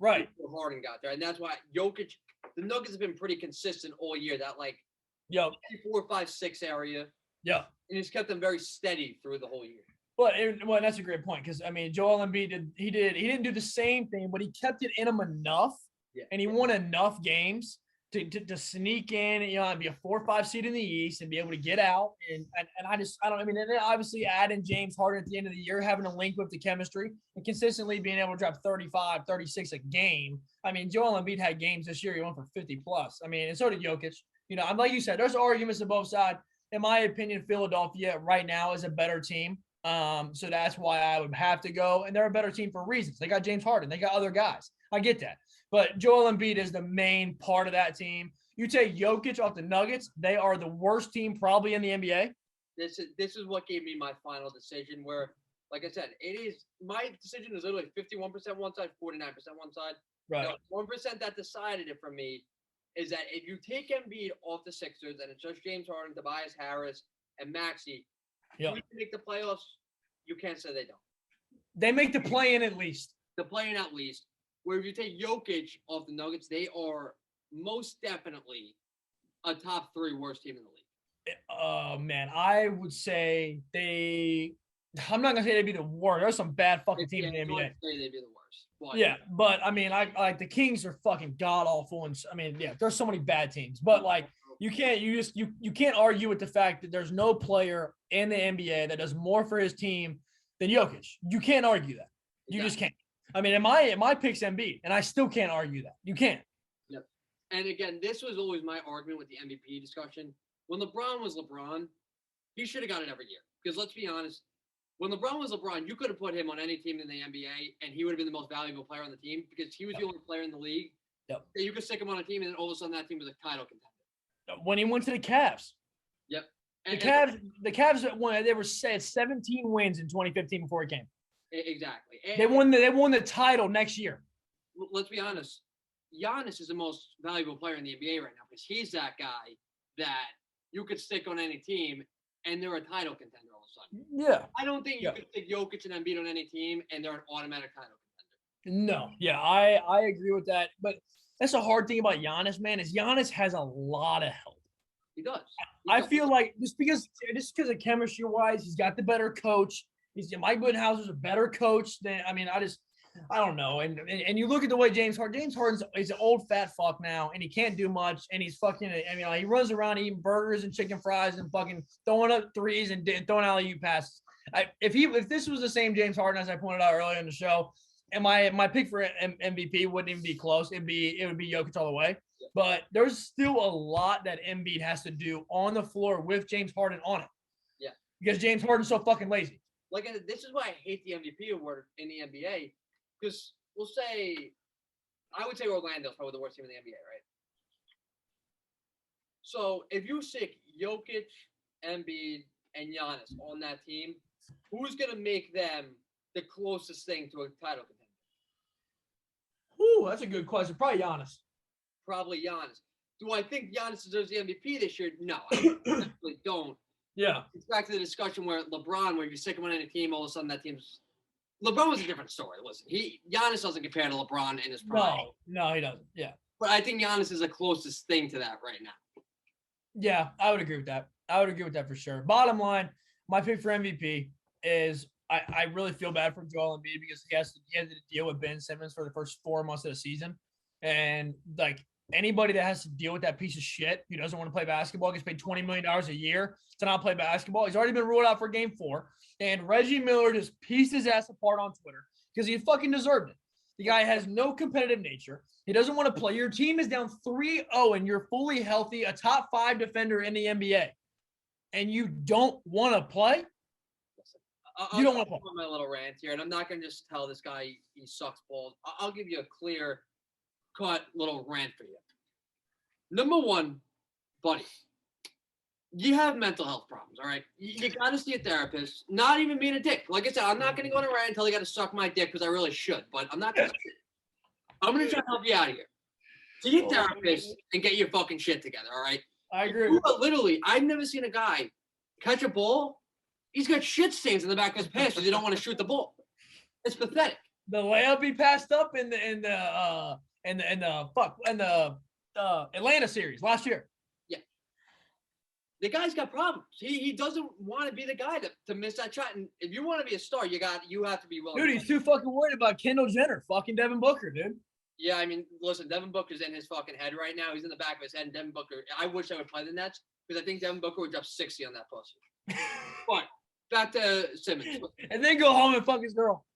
Right. Before Harden got there. And that's why Jokic – the Nuggets have been pretty consistent all year, that 4, 5, 6 area. Yeah. And he's kept them very steady through the whole year. Well, that's a great point because I mean, Joel Embiid he didn't do the same thing, but he kept it in him enough, and he won enough games to sneak in, and be a 4 or 5 seed in the East and be able to get out. And then obviously add in James Harden at the end of the year, having a link with the chemistry and consistently being able to drop 35, 36 a game. I mean, Joel Embiid had games this year he went for 50 plus. I mean, and so did Jokic. I'm like you said, there's arguments on both sides. In my opinion, Philadelphia right now is a better team. So that's why I would have to go. And they're a better team for reasons. They got James Harden. They got other guys. I get that. But Joel Embiid is the main part of that team. You take Jokic off the Nuggets, they are the worst team probably in the NBA. This is what gave me my final decision where, like I said, my decision is literally 51% one side, 49% one side. Right. 1% that decided it for me is that if you take Embiid off the Sixers and it's just James Harden, Tobias Harris, and Maxey, yeah, you make the playoffs, you can't say they don't. They make the play-in at least. The play-in at least. Where if you take Jokic off the Nuggets, they are most definitely a top 3 worst team in the league. Man, I would say I'm not gonna say they'd be the worst. There's some bad fucking teams in the NBA. Say they'd be the worst. But, yeah, but I mean, I the Kings are fucking god awful, and I mean, yeah, there's so many bad teams. But you can't argue with the fact that there's no player in the NBA that does more for his team than Jokic. You can't argue that. You just can't. I mean, my pick's Embiid, and I still can't argue that. You can't. Yep. And again, this was always my argument with the MVP discussion. When LeBron was LeBron, he should have got it every year. Because let's be honest, when LeBron was LeBron, you could have put him on any team in the NBA, and he would have been the most valuable player on the team because he was the only player in the league. Yep. That you could stick him on a team, and then all of a sudden that team was a title contender. When he went to the Cavs. Yep. The Cavs won. They were said 17 wins in 2015 before he came. Exactly. And they won the title next year. Let's be honest. Giannis is the most valuable player in the NBA right now because he's that guy that you could stick on any team and they're a title contender all of a sudden. Yeah. I don't think you could stick Jokic and Embiid on any team and they're an automatic title contender. No. Yeah, I agree with that. But that's a hard thing about Giannis, man, is Giannis has a lot of help. He does. I feel like just because of chemistry-wise, he's got the better coach. Mike Budenholzer's a better coach than I don't know. And you look at the way James Harden's he's an old fat fuck now, and he can't do much. And he's fucking. He runs around eating burgers and chicken fries and fucking throwing up threes and throwing alley-oop passes. If this was the same James Harden as I pointed out earlier in the show, and my pick for MVP wouldn't even be close. It would be Jokic all the way. But there's still a lot that Embiid has to do on the floor with James Harden on it. Yeah. Because James Harden's so fucking lazy. This is why I hate the MVP award in the NBA. Because I would say Orlando's probably the worst team in the NBA, right? So if you stick Jokic, Embiid, and Giannis on that team, who's going to make them the closest thing to a title contender? Ooh, that's a good question. Probably Giannis. Probably Giannis. Do I think Giannis deserves the MVP this year? No, I definitely don't. Yeah. It's back to the discussion where LeBron, where you stick him on any team, all of a sudden that team's LeBron was a different story. Listen, Giannis doesn't compare to LeBron in his prime. No, he doesn't. Yeah. But I think Giannis is the closest thing to that right now. Yeah, I would agree with that. I would agree with that for sure. Bottom line, my pick for MVP is I really feel bad for Joel Embiid because he had to deal with Ben Simmons for the first 4 months of the season. And like anybody that has to deal with that piece of shit who doesn't want to play basketball gets paid $20 million a year to not play basketball. He's already been ruled out for game 4. And Reggie Miller just pieced his ass apart on Twitter because he fucking deserved it. The guy has no competitive nature. He doesn't want to play. Your team is down 3-0 and you're fully healthy, a top 5 defender in the NBA. And you don't want to play? You don't want to play. My little rant here, and I'm not going to just tell this guy he sucks balls. I'll give you a clear-cut little rant for you. Number one, buddy, you have mental health problems, all right? You got to see a therapist, not even being a dick. Like I said, I'm not going to go on a rant until you got to suck my dick because I really should, but I'm not going to. I'm going to try to help you out of here. See a therapist and get your fucking shit together, all right? I agree. Literally, I've never seen a guy catch a ball. He's got shit stains in the back of his pants because he don't want to shoot the ball. It's pathetic. The layup he passed up in the Atlanta series last year. Yeah. The guy's got problems. He doesn't want to be the guy to miss that shot. And if you want to be a star, you have to be willing. Dude, he's too fucking worried about Kendall Jenner, fucking Devin Booker, dude. Yeah, I mean, listen, Devin Booker's in his fucking head right now. He's in the back of his head. And Devin Booker, I wish I would play the Nets because I think Devin Booker would drop 60 on that pussy. But back to Simmons. And then go home and fuck his girl.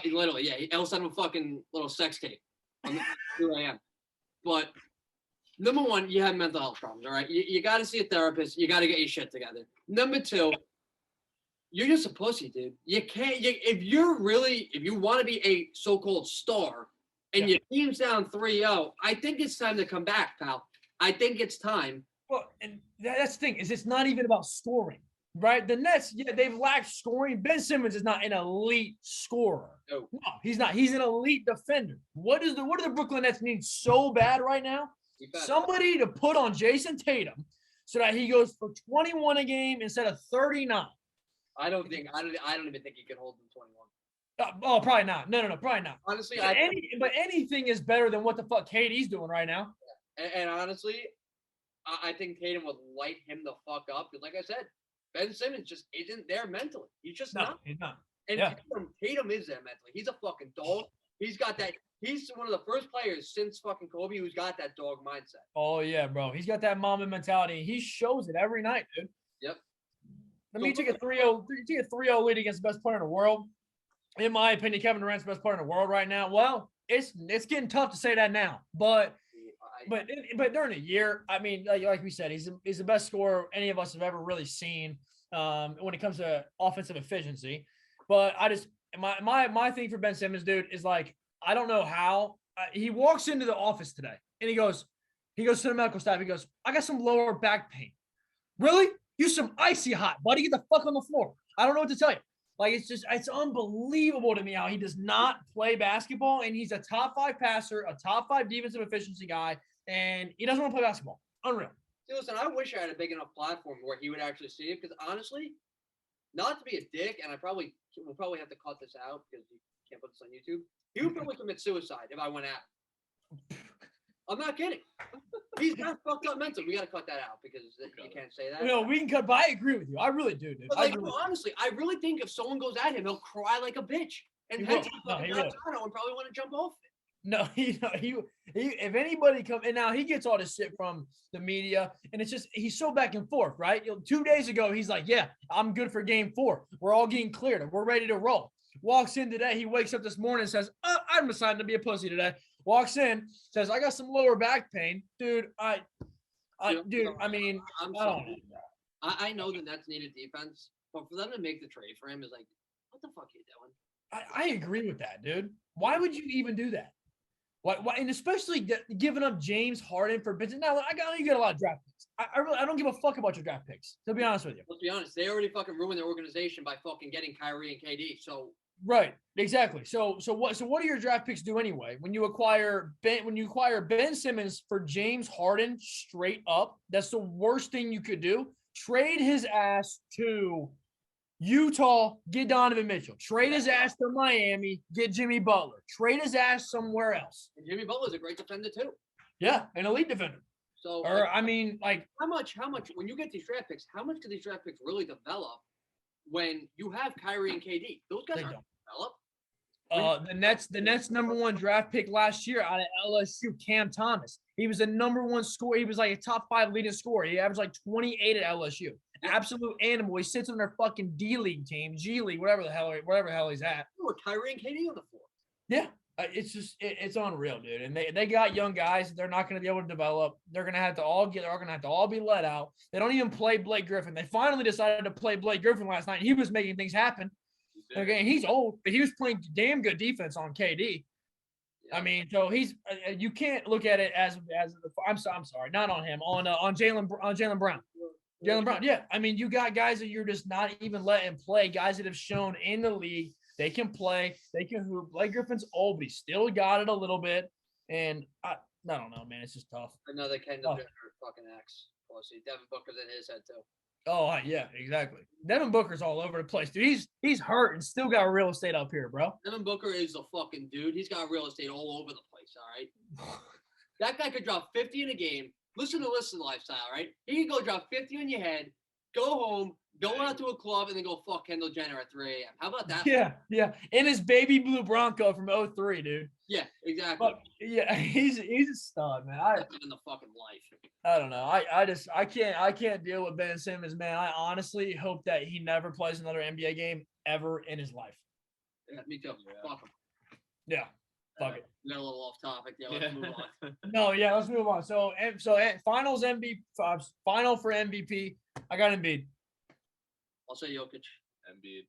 Literally, yeah. He'll send him a fucking little sex tape on 2 a.m. But number one, you have mental health problems, all right? You got to see a therapist. You got to get your shit together. Number two, you're just a pussy, dude. You can't. If you want to be a so-called star and your team's down 3-0, I think it's time to come back, pal. I think it's time. Well, and that's the thing is it's not even about scoring. Right, the Nets, they've lacked scoring. Ben Simmons is not an elite scorer. No, he's not. He's an elite defender. What do the Brooklyn Nets need so bad right now? Somebody to put on Jason Tatum so that he goes for 21 a game instead of 39. I don't even think he can hold them 21. Oh, probably not. No, probably not. Honestly, but anything is better than what the fuck KD's doing right now. And honestly, I think Tatum would light him the fuck up because, like I said, Ben Simmons just isn't there mentally. He's just not. He's not. And Tatum is there mentally. He's a fucking dog. He's got that. He's one of the first players since fucking Kobe who's got that dog mindset. Oh, yeah, bro. He's got that Mamba mentality. He shows it every night, dude. Yep. You take a 3-0 lead against the best player in the world. In my opinion, Kevin Durant's the best player in the world right now. Well, it's getting tough to say that now. But during the year, I mean, like we said, he's the best scorer any of us have ever really seen when it comes to offensive efficiency. But my thing for Ben Simmons, dude, is like I don't know how he walks into the office today and he goes to the medical staff. He goes, I got some lower back pain. Really? You some icy hot, buddy. Get the fuck on the floor. I don't know what to tell you. Like it's unbelievable to me how he does not play basketball and he's a top 5 passer, a top 5 defensive efficiency guy. And he doesn't want to play basketball. Unreal. See, listen, I wish I had a big enough platform where he would actually see it. Because honestly, not to be a dick, and we'll probably have to cut this out because you can't put this on YouTube. He would probably commit suicide if I went at him. I'm not kidding. He's not fucked up mentally. We got to cut that out because you can't say that. No, we can cut. But I agree with you. I really do, dude. But honestly, I really think if someone goes at him, he'll cry like a bitch and head to the fucking and probably want to jump off it. No, he if anybody come and now he gets all this shit from the media and it's just he's so back and forth, right? 2 days ago he's like, yeah, I'm good for game 4. We're all getting cleared. We're ready to roll. Walks in today. He wakes up this morning and says, I'm deciding to be a pussy today. Walks in, says, I got some lower back pain, dude. I mean, I'm sorry. I know the Nets needed defense, but for them to make the trade for him is like, what the fuck are you doing? I agree with that, dude. Why would you even do that? Why, and especially giving up James Harden for business. Now, I know you get a lot of draft picks. I don't give a fuck about your draft picks, to be honest with you. Let's be honest. They already fucking ruined their organization by fucking getting Kyrie and KD. So right, exactly. So what do your draft picks do anyway? When you acquire Ben Simmons for James Harden straight up, that's the worst thing you could do. Trade his ass to Utah, get Donovan Mitchell. Trade his ass to Miami, get Jimmy Butler. Trade his ass somewhere else. And Jimmy Butler's a great defender too. Yeah, an elite defender. So, Or, I mean, like, how much, when you get these draft picks, how much do these draft picks really develop when you have Kyrie and KD? Those guys They aren't don't. developed. The Nets number one draft pick last year out of LSU, Cam Thomas. He was the number one scorer. He was like a top 5 leading scorer. He averaged like 28 at LSU. Absolute animal. He sits on their fucking D League team, G League, whatever the hell he's at. With Kyrie and KD on the floor. Yeah. It's just it's unreal, dude. And they got young guys. They're not going to be able to develop. They're going to have to all be let out. They don't even play Blake Griffin. They finally decided to play Blake Griffin last night. He was making things happen. Okay, he's old, but he was playing damn good defense on KD. I mean, so he's you can't look at it as I'm sorry, not on him, on Jalen Brown. Jalen Brown, yeah. I mean, you got guys that you're just not even letting play, guys that have shown in the league they can play, they can hoop. Blake Griffin's old, but he still got it a little bit. And I don't know, man. It's just tough. Another Kendall Jenner fucking ex. Pussy. Devin Booker's in his head too. Oh yeah, exactly. Devin Booker's all over the place, dude. He's hurt and still got real estate up here, bro. Devin Booker is the fucking dude. He's got real estate all over the place. All right. That guy could drop 50 in a game. Listen lifestyle, right? He can go drop 50 on your head, go home, go out to a club, and then go fuck Kendall Jenner at 3 a.m. How about that? Yeah. In his baby blue Bronco from 03, dude. Yeah, exactly. But, yeah, he's a stud, man. In the fucking life. I don't know. I can't deal with Ben Simmons, man. I honestly hope that he never plays another NBA game ever in his life. Yeah, me too. Yeah. Fuck him. Yeah. Fuck it. We got a little off topic there. Let's move on. No, yeah, let's move on. So finals MVP, final for MVP. I got Embiid. I'll say Jokic. Embiid.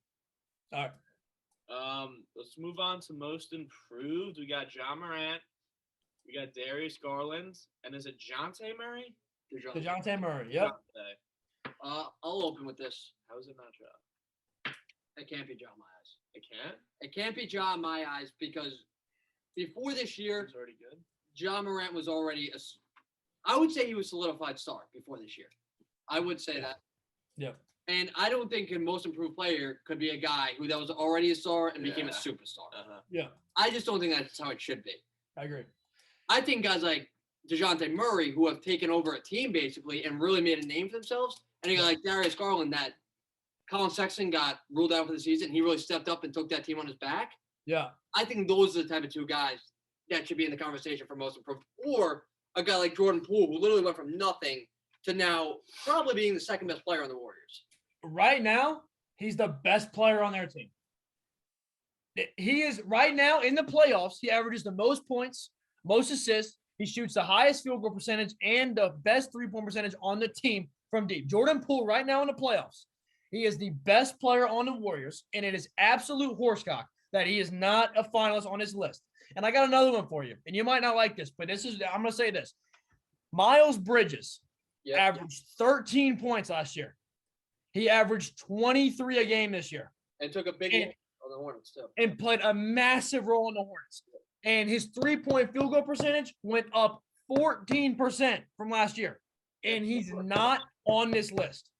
All right. Let's move on to most improved. We got John Morant. We got Darius Garland. And is it Dejounte Murray? DeJounte Murray. Yep. I'll open with this. How is it not John? It can't be John in my eyes. It can't? It can't be John in my eyes because before this year, He's already good. John Morant was already I would say he was a solidified star before this year. I would say that. Yeah. And I don't think a most improved player could be a guy who that was already a star and became a superstar. Yeah. I just don't think that's how it should be. I agree. I think guys like DeJounte Murray, who have taken over a team basically and really made a name for themselves, and a guy like Darius Garland that Colin Sexton got ruled out for the season. He really stepped up and took that team on his back. Yeah. I think those are the type of two guys that should be in the conversation for most improved. Or a guy like Jordan Poole, who literally went from nothing to now probably being the second best player on the Warriors. Right now, he's the best player on their team. He is right now in the playoffs. He averages the most points, most assists. He shoots the highest field goal percentage and the best three-point percentage on the team from deep. Jordan Poole right now in the playoffs. He is the best player on the Warriors, and it is absolute horsecock that he is not a finalist on his list. And I got another one for you, and you might not like this, but I'm going to say this. Miles Bridges averaged 13 points last year. He averaged 23 a game this year. And took a big hit on the Hornets, too. And played a massive role in the Hornets. And his three-point field goal percentage went up 14% from last year. And he's not on this list.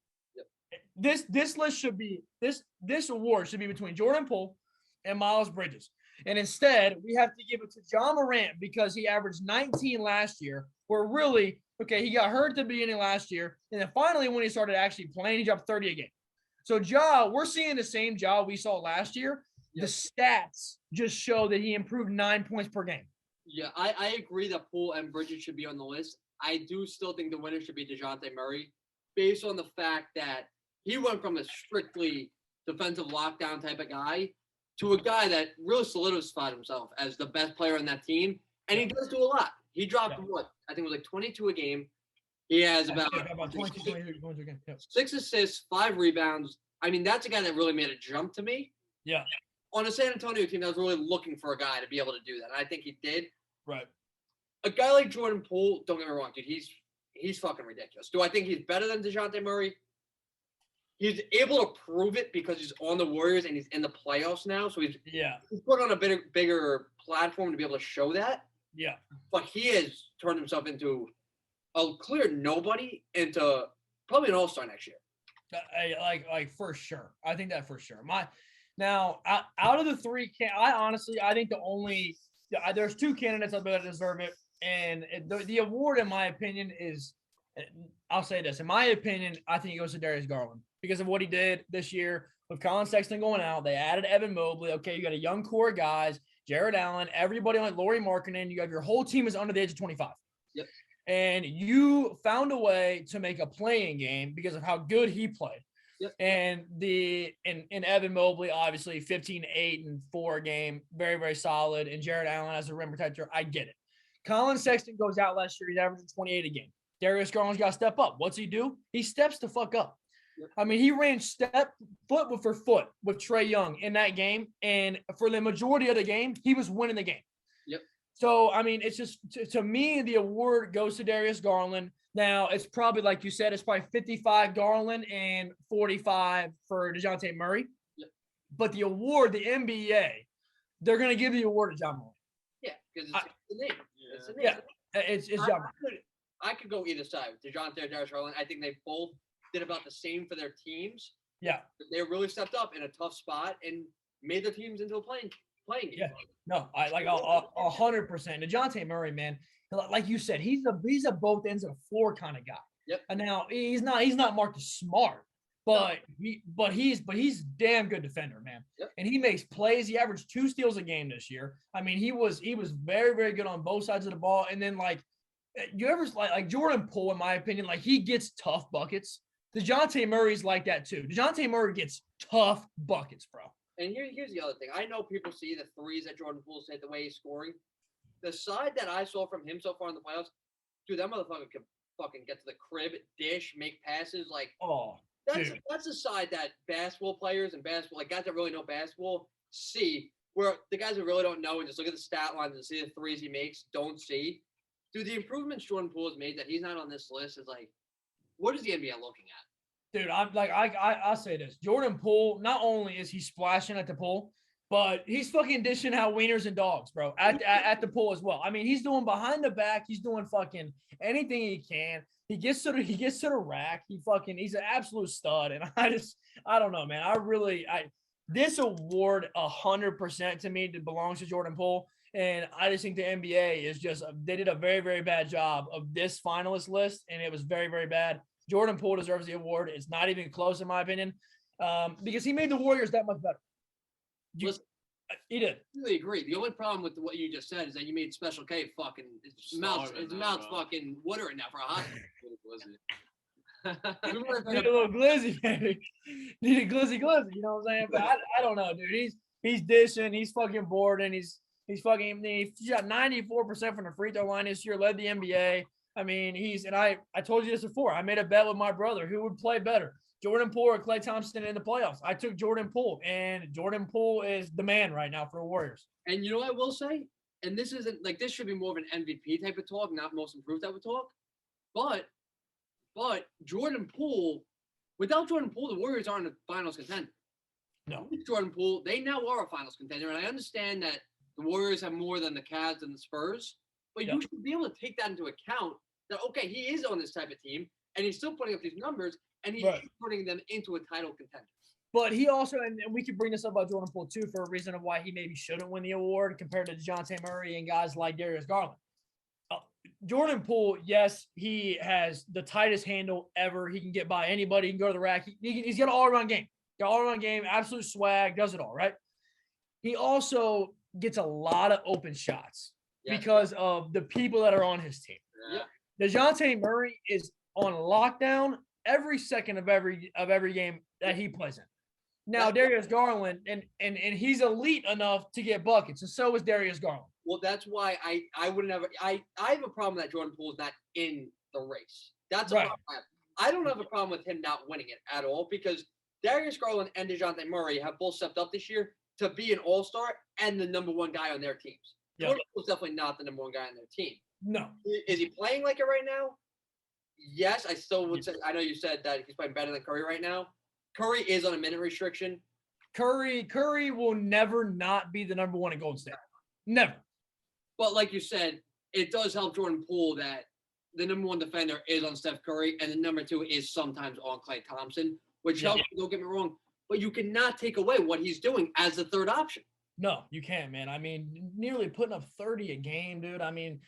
This list should be this award should be between Jordan Poole and Miles Bridges. And instead, we have to give it to John Morant because he averaged 19 last year, where really, he got hurt at the beginning last year. And then finally, when he started actually playing, he dropped 30 a game. So we're seeing the same Ja we saw last year. The stats just show that he improved 9 points per game. Yeah, I agree that Poole and Bridges should be on the list. I do still think the winner should be DeJounte Murray based on the fact that he went from a strictly defensive lockdown type of guy to a guy that really solidified himself as the best player on that team. And he does do a lot. He dropped, I think it was like 22 a game. He has about 22 a game. Yep. 6 assists, 5 rebounds. I mean, that's a guy that really made a jump to me. Yeah. On a San Antonio team that was really looking for a guy to be able to do that. And I think he did. Right. A guy like Jordan Poole, don't get me wrong, dude, he's fucking ridiculous. Do I think he's better than DeJounte Murray? He's able to prove it because he's on the Warriors and he's in the playoffs now. So he's put on a bigger platform to be able to show that. Yeah. But he has turned himself into a clear nobody into probably an all-star next year. Like for sure. I think that for sure. Now out of the three, I think there's two candidates that deserve it, and the award, in my opinion, is. I'll say this. In my opinion, I think it goes to Darius Garland because of what he did this year with Colin Sexton going out. They added Evan Mobley. Okay, you got a young core of guys, Jared Allen, everybody like Lauri Markkanen. You have your whole team is under the age of 25. Yep. And you found a way to make a playing game because of how good he played. Yep. And in Evan Mobley, obviously 15, 8, and 4 game, very, very solid. And Jared Allen as a rim protector, I get it. Colin Sexton goes out last year. He's averaging 28 a game. Darius Garland's got to step up. What's he do? He steps the fuck up. Yep. I mean, he ran foot for foot with Trae Young in that game. And for the majority of the game, he was winning the game. Yep. So, I mean, it's just, to me, the award goes to Darius Garland. Now, it's probably, like you said, it's probably 55 Garland and 45 for DeJounte Murray. Yep. But the award, the NBA, they're going to give the award to John Moran. Yeah, because it's the name. Yeah. It's the name. Yeah, it's John Moran. I could go either side. DeJounte or Darius Garland. I think they both did about the same for their teams. Yeah. They really stepped up in a tough spot and made their teams into a playing game. Yeah. No, I like 100%. DeJounte Murray, man, like you said, he's a both ends of the floor kind of guy. Yep. And now he's not Marcus Smart, but he's damn good defender, man. Yep. And he makes plays. He averaged 2 steals a game this year. I mean, he was very, very good on both sides of the ball. And then you ever like Jordan Poole, in my opinion, like he gets tough buckets. DeJounte Murray's like that too. DeJounte Murray gets tough buckets, bro. And here's the other thing. I know people see the threes that Jordan Poole's hit, the way he's scoring. The side that I saw from him so far in the playoffs, dude, that motherfucker can fucking get to the crib, dish, make passes. Like, that's a side that basketball players and guys that really know basketball see, where the guys that really don't know and just look at the stat lines and see the threes he makes don't see. Dude, the improvements Jordan Poole has made that he's not on this list is like, what is the NBA looking at? Dude, I'll say this. Jordan Poole, not only is he splashing at the pool, but he's fucking dishing out wieners and dogs, bro, at the pool as well. I mean, he's doing behind the back. He's doing fucking anything he can. He gets to the rack. He's an absolute stud. And I don't know, man. This award 100% to me belongs to Jordan Poole. And I just think the NBA is they did a very, very bad job of this finalist list, and it was very, very bad. Jordan Poole deserves the award. It's not even close, in my opinion, because he made the Warriors that much better. He did. I really agree. The only problem with what you just said is that you made Special K fucking his mouth's fucking watering now for a hot. Need a little glizzy, baby. Need a glizzy. You know what I'm saying? But I don't know, dude. He's dishing. He's fucking boarding. He shot 94% from the free throw line this year, led the NBA. I mean, I told you this before. I made a bet with my brother who would play better, Jordan Poole or Klay Thompson in the playoffs. I took Jordan Poole, and Jordan Poole is the man right now for the Warriors. And you know what I will say? And this isn't like, this should be more of an MVP type of talk, not most improved type of talk. But Jordan Poole, without Jordan Poole, the Warriors aren't a finals contender. No. With Jordan Poole, they now are a finals contender. And I understand that the Warriors have more than the Cavs and the Spurs, but you should be able to take that into account that, okay, he is on this type of team and he's still putting up these numbers and he's putting them into a title contender. But he also, and we could bring this up about Jordan Poole too, for a reason of why he maybe shouldn't win the award compared to DeJounte Murray and guys like Darius Garland. Jordan Poole, yes, he has the tightest handle ever. He can get by anybody. He can go to the rack. He's got an all-around game. Absolute swag, does it all, right? He also gets a lot of open shots because of the people that are on his team. Yeah. DeJounte Murray is on lockdown every second of every game that he plays in. Now, Darius Garland, and he's elite enough to get buckets, and so is Darius Garland. Well, that's why I would never – I have a problem that Jordan Poole is not in the race. That's a problem I have. I don't have a problem with him not winning it at all because Darius Garland and DeJounte Murray have both stepped up this year to be an all-star and the number one guy on their teams. Yep. Jordan Poole's definitely not the number one guy on their team. No. Is he playing like it right now? Yes, I still would say – I know you said that he's playing better than Curry right now. Curry is on a minute restriction. Curry will never not be the number one in Golden State. Never. But like you said, it does help Jordan Poole that the number one defender is on Steph Curry and the number two is sometimes on Klay Thompson, which helps. Don't get me wrong, but you cannot take away what he's doing as the third option. No, you can't, man. I mean, nearly putting up 30 a game, dude. I mean,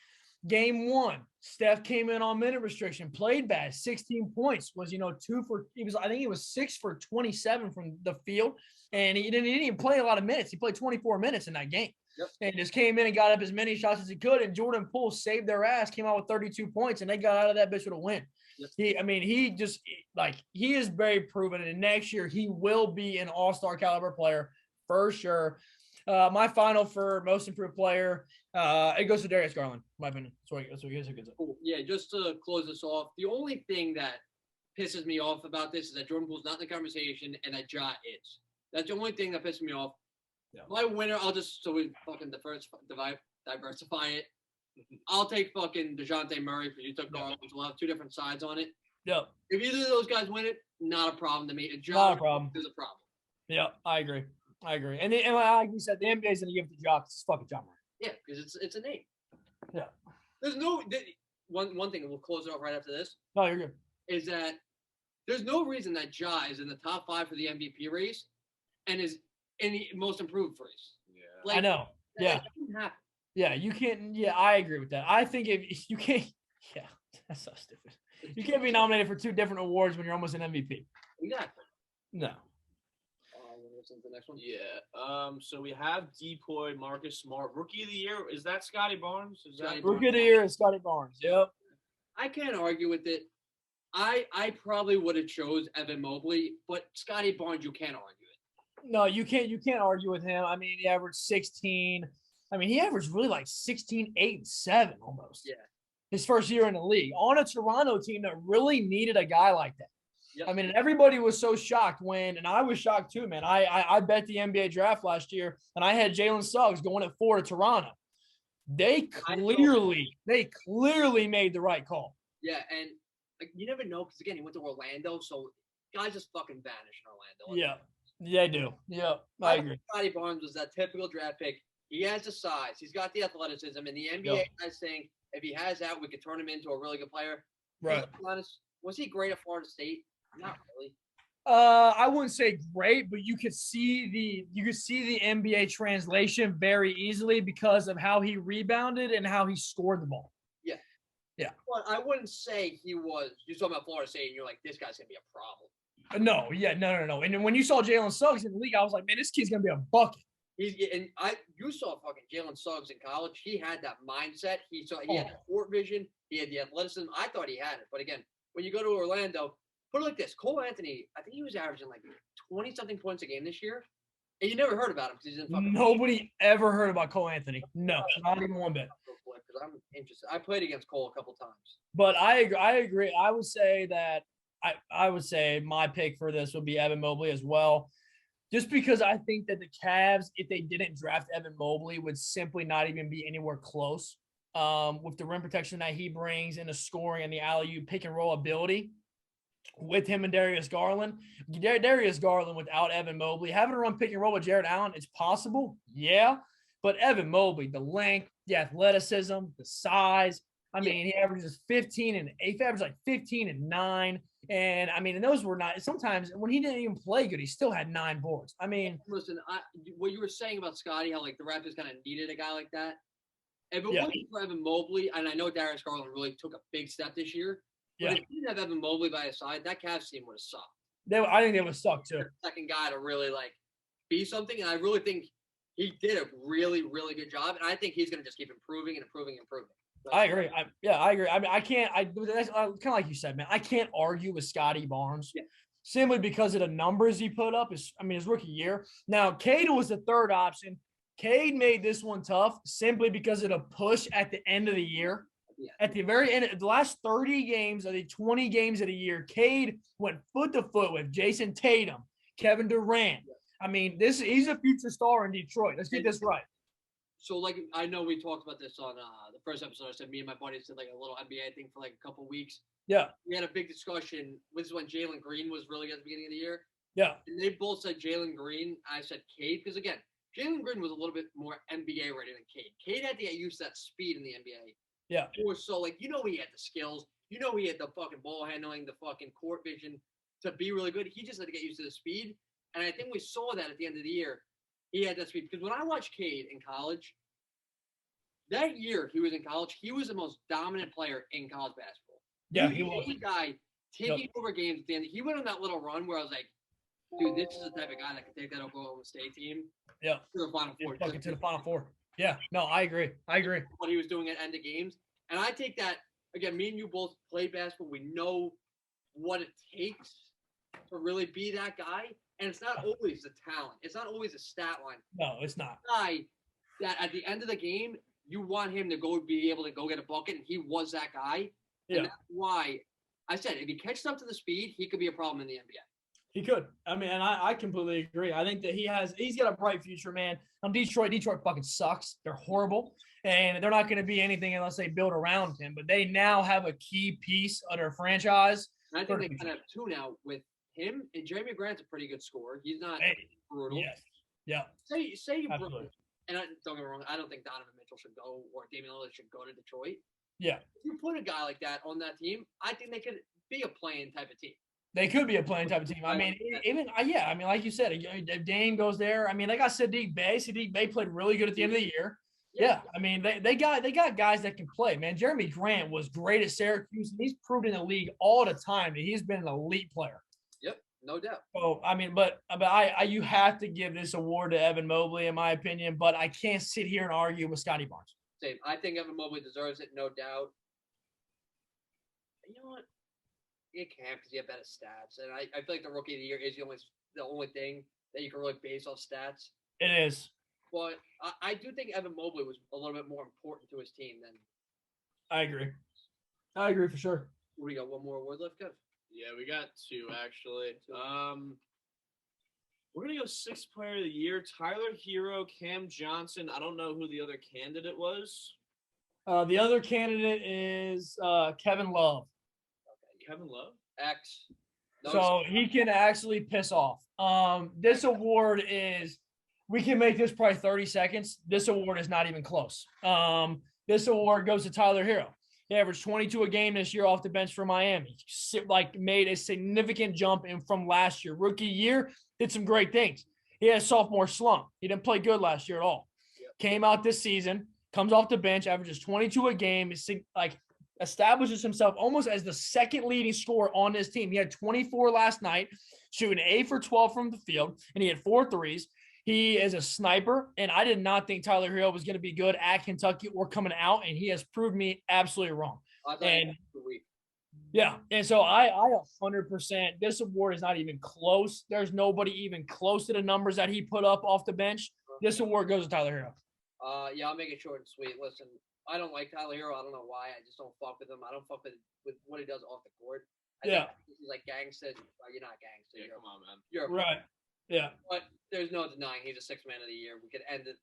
game one, Steph came in on minute restriction, played bad, 16 points, was, I think he was 6 for 27 from the field, and he didn't even play a lot of minutes. He played 24 minutes in that game. Yep. And just came in and got up as many shots as he could, and Jordan Poole saved their ass, came out with 32 points, and they got out of that bitch with a win. Yep. He is very proven, and next year he will be an all-star caliber player for sure. My final for most improved player, it goes to Darius Garland, in my opinion. That's what he gets. Cool. Yeah, just to close this off, the only thing that pisses me off about this is that Jordan Poole's not in the conversation and that Ja is. That's the only thing that pisses me off. Yeah. My winner, so we fucking diversify it. I'll take fucking DeJounte Murray because you took Garland. So we'll have two different sides on it. Yep. If either of those guys win it, not a problem to me. Not a problem. Is a problem. Yeah, I agree. And like you said, the NBA's going to give it to Ja because it's fucking Ja Murray. Yeah, because it's a name. Yeah. There's no one thing, and we'll close it off right after this. No, you're good. Is that there's no reason that Ja is in the top 5 for the MVP race and is in the most improved race. Yeah. I know. Yeah. That doesn't happen. Yeah, you can't. Yeah, I agree with that. I think if you can't. Yeah, that's so stupid. You can't be nominated for 2 different awards when you're almost an MVP. Exactly. No. The next one? Yeah. So we have Depoy, Marcus Smart. Rookie of the year, is that Scotty Barnes? Rookie of the year is Scotty Barnes. Yep. I can't argue with it. I probably would have chose Evan Mobley, but Scotty Barnes, you can't argue it. No, you can't argue with him. I mean, he averaged 16. I mean, he averaged really like 16, 8, and 7 almost. Yeah. His first year in the league on a Toronto team that really needed a guy like that. Yep. I mean, everybody was so shocked and I was shocked too, man. I bet the NBA draft last year, and I had Jalen Suggs going at 4 to Toronto. They clearly made the right call. Yeah, and you never know because, again, he went to Orlando, so guys just fucking vanish in Orlando. Yeah, they do. Yeah, I agree. Scotty Barnes was that typical draft pick. He has the size. He's got the athleticism. And the NBA guys saying if he has that, we could turn him into a really good player. Right. Was he great at Florida State? Not really. I wouldn't say great, but you could see the NBA translation very easily because of how he rebounded and how he scored the ball. Yeah. Yeah. But I wouldn't say he was. You're talking about Florida State, and you're like, this guy's gonna be a problem. No. Yeah. No. And when you saw Jalen Suggs in the league, I was like, man, this kid's gonna be a bucket. You saw fucking Jalen Suggs in college. He had that mindset. He had the court vision. He had the athleticism. I thought he had it, but again, when you go to Orlando. Put it like this, Cole Anthony, I think he was averaging like 20-something points a game this year, and you never heard about him because he's in fucking. Nobody ever heard about Cole Anthony. No, not even one bit. Because I'm interested. I played against Cole a couple times. But I agree. I would say that I would say my pick for this would be Evan Mobley as well, just because I think that the Cavs, if they didn't draft Evan Mobley, would simply not even be anywhere close. With the rim protection that he brings and the scoring and the alley-oop pick and roll ability. With him and Darius Garland. Darius Garland without Evan Mobley. Having to run pick and roll with Jared Allen, it's possible. Yeah. But Evan Mobley, the length, the athleticism, the size. I mean, he averages 15 and 8. He averaged like 15 and 9. And I mean, and those were not sometimes when he didn't even play good, he still had 9 boards. I mean, listen, what you were saying about Scotty, how like the Raptors kind of needed a guy like that. If it wasn't for Evan Mobley, and I know Darius Garland really took a big step this year. But if he didn't have Evan Mobley by his side, that Cavs team would have sucked. I think they would have sucked too. Second guy to really like be something, and I really think he did a really, really good job, and I think he's going to just keep improving. So, I agree. I agree. I mean, that's kind of like you said, man. I can't argue with Scotty Barnes simply because of the numbers he put up. His rookie year. Now, Cade was the third option. Cade made this one tough simply because of the push at the end of the year. Yeah. At the very end, the last 30 games of the 20 games of the year, Cade went foot to foot with Jason Tatum, Kevin Durant. Yeah. I mean, he's a future star in Detroit. Let's get this right. So, like, I know we talked about this on the first episode. I said me and my buddies did like a little NBA thing for like a couple weeks. Yeah. We had a big discussion. This is when Jalen Green was really good at the beginning of the year. Yeah. And they both said Jalen Green. I said Cade because, again, Jalen Green was a little bit more NBA ready than Cade. Cade had to get used to that speed in the NBA. Yeah. Or so, like, he had the skills. He had the fucking ball handling, the fucking court vision. to be really good. He just had to get used to the speed. And I think we saw that at the end of the year. He had that speed. Because when I watched Cade in college, that year he was in college, he was the most dominant player in college basketball. Yeah, he was. A guy taking over games at the end. He went on that little run where I was like, dude, this is the type of guy that can take that Oklahoma State team Yeah. to the Final Four. Fucking to the Final Four. Yeah. No, I agree. What he was doing at end of games. And I take that, again, me and you both played basketball. We know what it takes to really be that guy. And it's not always the talent. It's not always a stat line. No, it's not. Guy that at the end of the game, you want him to go be able to go get a bucket, and he was that guy. Yeah. And that's why I said if he catches up to the speed, he could be a problem in the NBA. He could. I mean, and I completely agree. I think that he's got a bright future, man. Detroit fucking sucks. They're horrible. And they're not going to be anything unless they build around him. But they now have a key piece of their franchise. And I think they kind of have two now with him. And Jeremy Grant's a pretty good scorer. He's not brutal. Yes. Yeah. Say you Absolutely. broke. And don't get me wrong, I don't think Donovan Mitchell should go or Damian Lillard should go to Detroit. Yeah. If you put a guy like that on that team, I think they could be a playing type of team. They could be a playing type of team. I mean, I mean, like you said, if Dame goes there, I mean, they got Sadiq Bey. Sadiq Bey played really good at the end of the year. Yeah. I mean, they got guys that can play, man. Jeremy Grant was great at Syracuse, and he's proved in the league all the time that he's been an elite player. Yep, no doubt. So, I mean, but you have to give this award to Evan Mobley, in my opinion, but I can't sit here and argue with Scotty Barnes. Same. I think Evan Mobley deserves it, no doubt. You know what? It can't because he had better stats. And I feel like the Rookie of the Year is the only thing that you can really base off stats. It is. But I do think Evan Mobley was a little bit more important to his team than. I agree for sure. We got one more award left, Kev? Yeah, we got two actually. We're gonna go sixth player of the year. Tyler Hero, Cam Johnson. I don't know who the other candidate was. The other candidate is Kevin Love. Okay, Kevin Love. X. So he can actually piss off. This award is, we can make this probably 30 seconds. This award is not even close. This award goes to Tyler Hero. He averaged 22 a game this year off the bench for Miami. Made a significant jump in from last year. Rookie year, did some great things. He had a sophomore slump. He didn't play good last year at all. Yep. Came out this season, comes off the bench, averages 22 a game, establishes himself almost as the second leading scorer on this team. He had 24 last night, shooting 8 for 12 from the field, and he had 4 threes. He is a sniper, and I did not think Tyler Hero was going to be good at Kentucky or coming out, and he has proved me absolutely wrong. Yeah, and so I 100%, this award is not even close. There's nobody even close to the numbers that he put up off the bench. This award goes to Tyler Hero. Yeah, I'll make it short and sweet. Listen, I don't like Tyler Hero. I don't know why. I just don't fuck with him. I don't fuck with what he does off the court. I think this is like gangster. You're not gangster. Yeah, come on, man. You're right. Yeah. But there's no denying he's a sixth man of the year. We could end it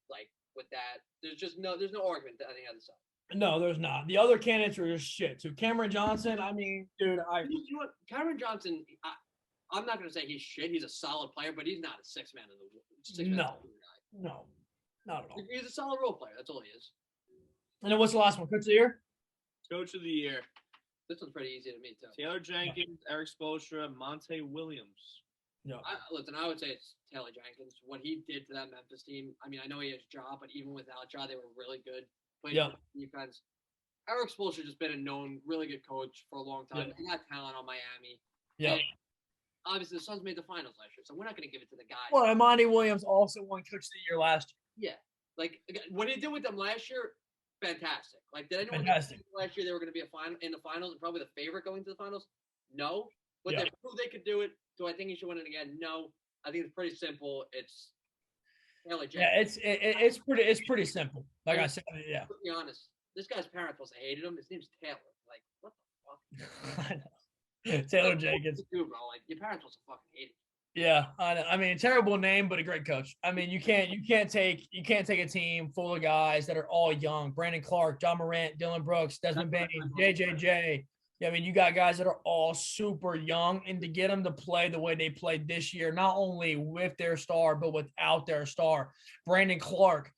with that. There's no argument on the other side. No, there's not. The other candidates are just shit. So Cameron Johnson, I mean, dude, you know what? Cameron Johnson, I'm not gonna say he's shit. He's a solid player, but he's not a sixth man of the year. No, not at all. He's a solid role player. That's all he is. And then what's the last one? Coach of the year? Coach of the year. This one's pretty easy to me too. Taylor Jenkins, Eric Spoelstra, Monte Williams. Yeah. I would say it's Taylor Jenkins. What he did to that Memphis team. I mean, I know he has Ja, but even without Ja, they were really good. Playing defense. Eric Spoelstra just been a known, really good coach for a long time. Yeah. He got talent on Miami. Yeah. And obviously, the Suns made the finals last year, so we're not going to give it to the guy. Well, Monty Williams also won Coach of the Year last year. Yeah. What he did with them last year, fantastic. Did anyone think last year they were going to be in the finals and probably the favorite going to the finals? No. But they proved they could do it. Do I think he should win it again? No. I think it's pretty simple. It's Taylor Jenkins. Yeah, it's pretty simple. Like I said, yeah. To be honest, this guy's parents must have hated him. His name's Taylor. What the fuck? I know. Taylor Jenkins. Dude, bro, your parents must have fucking hated him. Yeah, I know. I mean, terrible name, but a great coach. I mean, you can't take a team full of guys that are all young. Brandon Clark, John Morant, Dylan Brooks, Desmond Bain, JJJ. Yeah, I mean, you got guys that are all super young, and to get them to play the way they played this year, not only with their star, but without their star. Brandon Clark,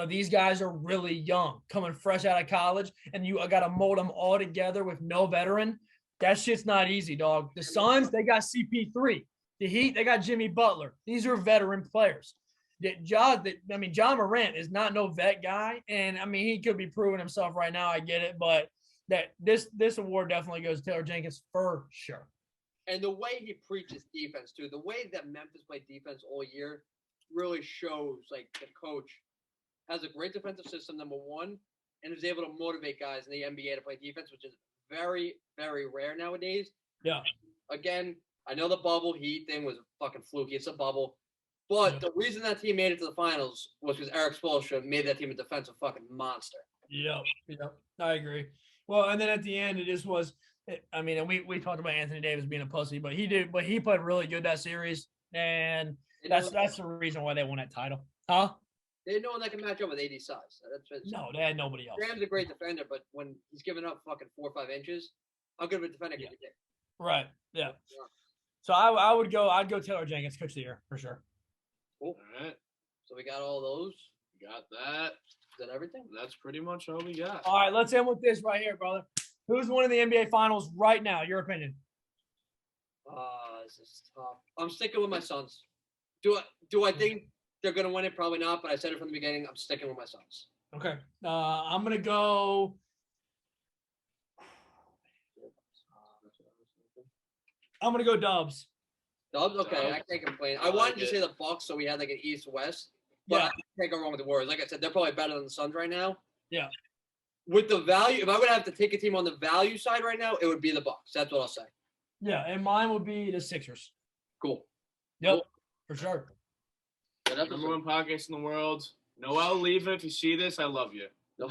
these guys are really young, coming fresh out of college, and you got to mold them all together with no veteran. That shit's not easy, dog. The Suns, they got CP3. The Heat, they got Jimmy Butler. These are veteran players. John Morant is not no vet guy, and I mean he could be proving himself right now. I get it, but this award definitely goes to Taylor Jenkins for sure. And the way he preaches defense too, the way that Memphis played defense all year, really shows like the coach has a great defensive system. Number one, and is able to motivate guys in the NBA to play defense, which is very, very rare nowadays. Yeah. Again, I know the bubble Heat thing was fucking fluky. It's a bubble. But the reason that team made it to the finals was because Eric Spoelstra made that team a defensive fucking monster. Yep. I agree. Well, and then at the end, it just was. I mean, and we talked about Anthony Davis being a pussy, but he played really good that series, and that's the reason why they won that title. Huh? They didn't know when they can match up with AD size. No, they had nobody else. Graham's a great defender, but when he's giving up fucking 4 or 5 inches, how good of a defender can you get? Right. Yeah. So I'd go Taylor Jenkins, coach of the year for sure. Cool. All right. So we got all those. We got that. Is that everything? That's pretty much all we got. All right, let's end with this right here, brother. Who's winning the NBA Finals right now? Your opinion? This is tough. I'm sticking with my Suns. Do I think they're gonna win it? Probably not. But I said it from the beginning. I'm sticking with my Suns. Okay. I'm gonna go. Dubs. Dubs? Okay, I can't complain. I wanted to say the Bucks, so we had like an East-West. But I can't go wrong with the Warriors. Like I said, they're probably better than the Suns right now. Yeah. With the value, if I would have to take a team on the value side right now, it would be the Bucks. That's what I'll say. Yeah, and mine would be the Sixers. Cool. Yep, cool. For sure. Number one podcast in the world. Noel, leave it. If you see this, I love you. No.